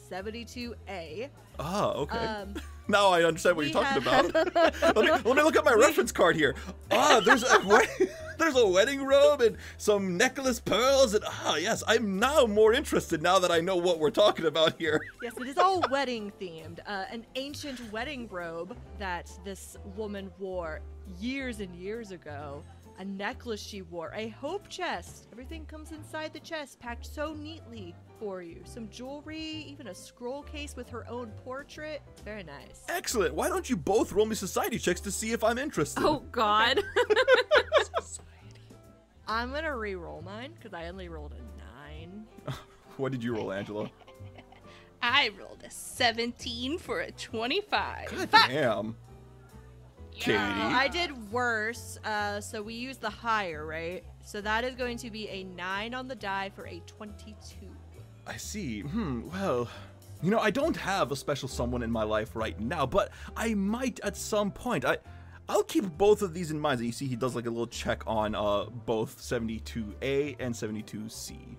72A. Oh, okay. Now I understand what you're talking about. let me look at my reference card here. There's a wedding robe and some necklace pearls, and yes, I'm now more interested now that I know what we're talking about here. Yes, it is all wedding themed. An ancient wedding robe that this woman wore years and years ago. A necklace she wore, a hope chest. Everything comes inside the chest, packed so neatly for you. Some jewelry, even a scroll case with her own portrait. Very nice. Excellent. Why don't you both roll me society checks to see if I'm interested? Oh, God. I'm going to re-roll mine because I only rolled a 9. What did you roll, Angela? I rolled a 17 for a 25. God damn. Katie. I did worse, so we used the higher, right? So that is going to be a 9 on the die for a 22. I see. Well, you know, I don't have a special someone in my life right now, but I might at some point. I'll keep both of these in mind. And you see he does like a little check on both 72A and 72C.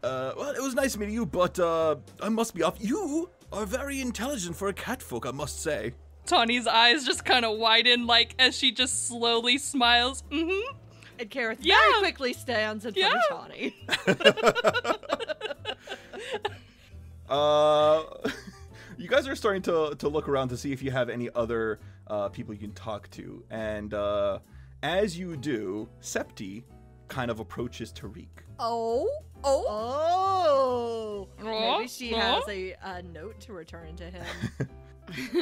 Well, it was nice meeting you, but I must be off. You are very intelligent for a catfolk, I must say. Tanhi's eyes just kind of widen, like, as she just slowly smiles. Mm-hmm. And Keryth very quickly stands in front of Tanhi. You guys are starting to look around to see if you have any other people you can talk to. And as you do, Septi kind of approaches Tariq. Maybe she has a note to return to him.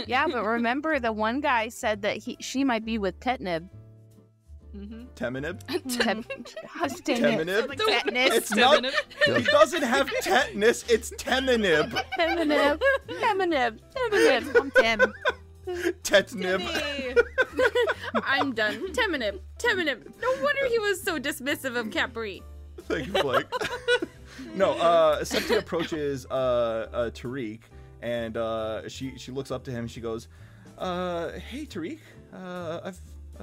Yeah, but remember the one guy said that she might be with Tetnib. Teminib? Teminib? It's not. He doesn't have tetanus. It's Teminib. Teminib. I'm Tim. Tetnib. I'm done. Teminib. No wonder he was so dismissive of Khepri. Thank you, Blake. No, Septi approaches Tariq. And she looks up to him and she goes, hey Tariq, I've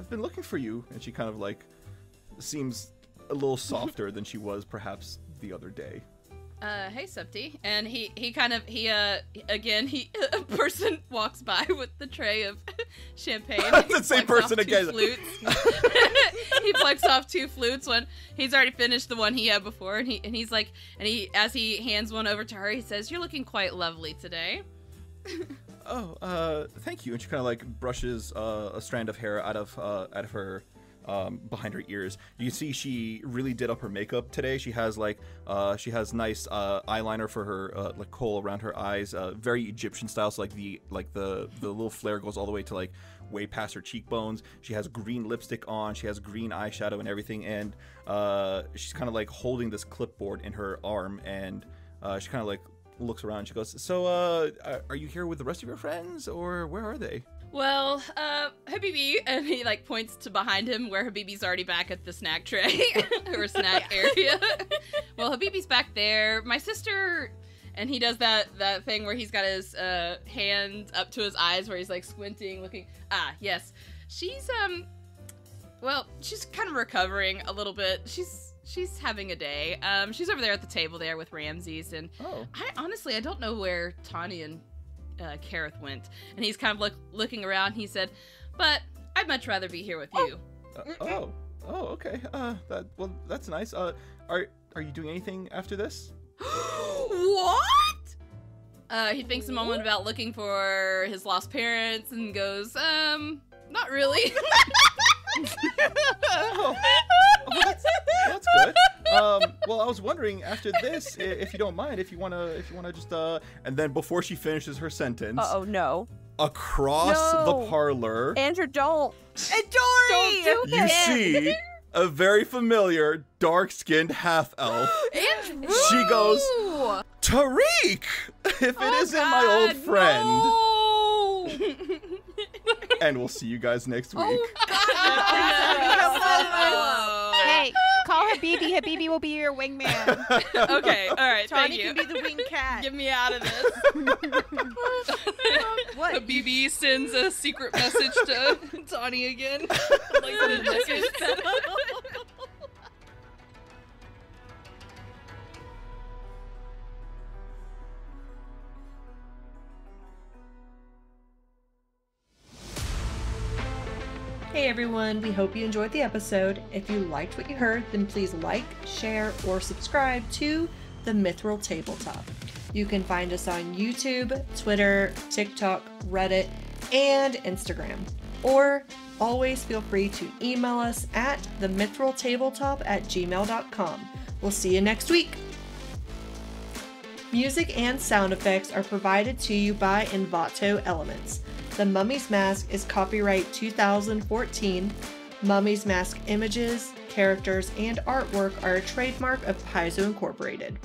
been looking for you. And she kind of like seems a little softer than she was perhaps the other day. Hey Septi. And a person walks by with the tray of champagne. The same person again. He plucks off 2 flutes. One, he's already finished the one he had before, and he's like, as he hands one over to her, he says, "You're looking quite lovely today." Oh, thank you. And she kind of like brushes a strand of hair out of her behind her ears. You can see she really did up her makeup today. She has nice eyeliner for her like kohl around her eyes, very Egyptian style. So like the little flare goes all the way to like way past her cheekbones. She has green lipstick on. She has green eyeshadow and everything. And she's kind of like holding this clipboard in her arm, and she kind of like looks around. She goes, "So, are you here with the rest of your friends, or where are they?" Well, Habibi, and he like points to behind him where Habibi's already back at the snack tray or snack area. Well, Habibi's back there. My sister, and he does that thing where he's got his hand up to his eyes where he's like squinting, looking. Ah, yes. She's she's kind of recovering a little bit. She's having a day. She's over there at the table there with Ramses, and I don't know where Tanhi and Keryth went, and he's kind of looking around. He said, "But I'd much rather be here with you." Okay. That's nice. Are you doing anything after this? What? He thinks a moment about looking for his lost parents and goes, not really. That's good. Well, I was wondering after this, if you don't mind, if you wanna just and then before she finishes her sentence, no. Across the parlor, Andrew, don't. And Dory! Don't do you see a very familiar dark-skinned half-elf. And she goes, "Tariq, if it isn't my old friend." No. And we'll see you guys next week. Hey, call Habibi. Habibi will be your wingman. Okay, all right, thank you. Tanhi can be the wing cat. Get me out of this. What? Habibi sends a secret message to Tanhi again. Like the message. Hey everyone, we hope you enjoyed the episode. If you liked what you heard, then please like, share, or subscribe to the Mithril Tabletop. You can find us on YouTube, Twitter, TikTok, Reddit, and Instagram. Or always feel free to email us at themithraltabletop@gmail.com. We'll see you next week! Music and sound effects are provided to you by Envato Elements. The Mummy's Mask is copyright 2014. Mummy's Mask images, characters, and artwork are a trademark of Paizo Incorporated.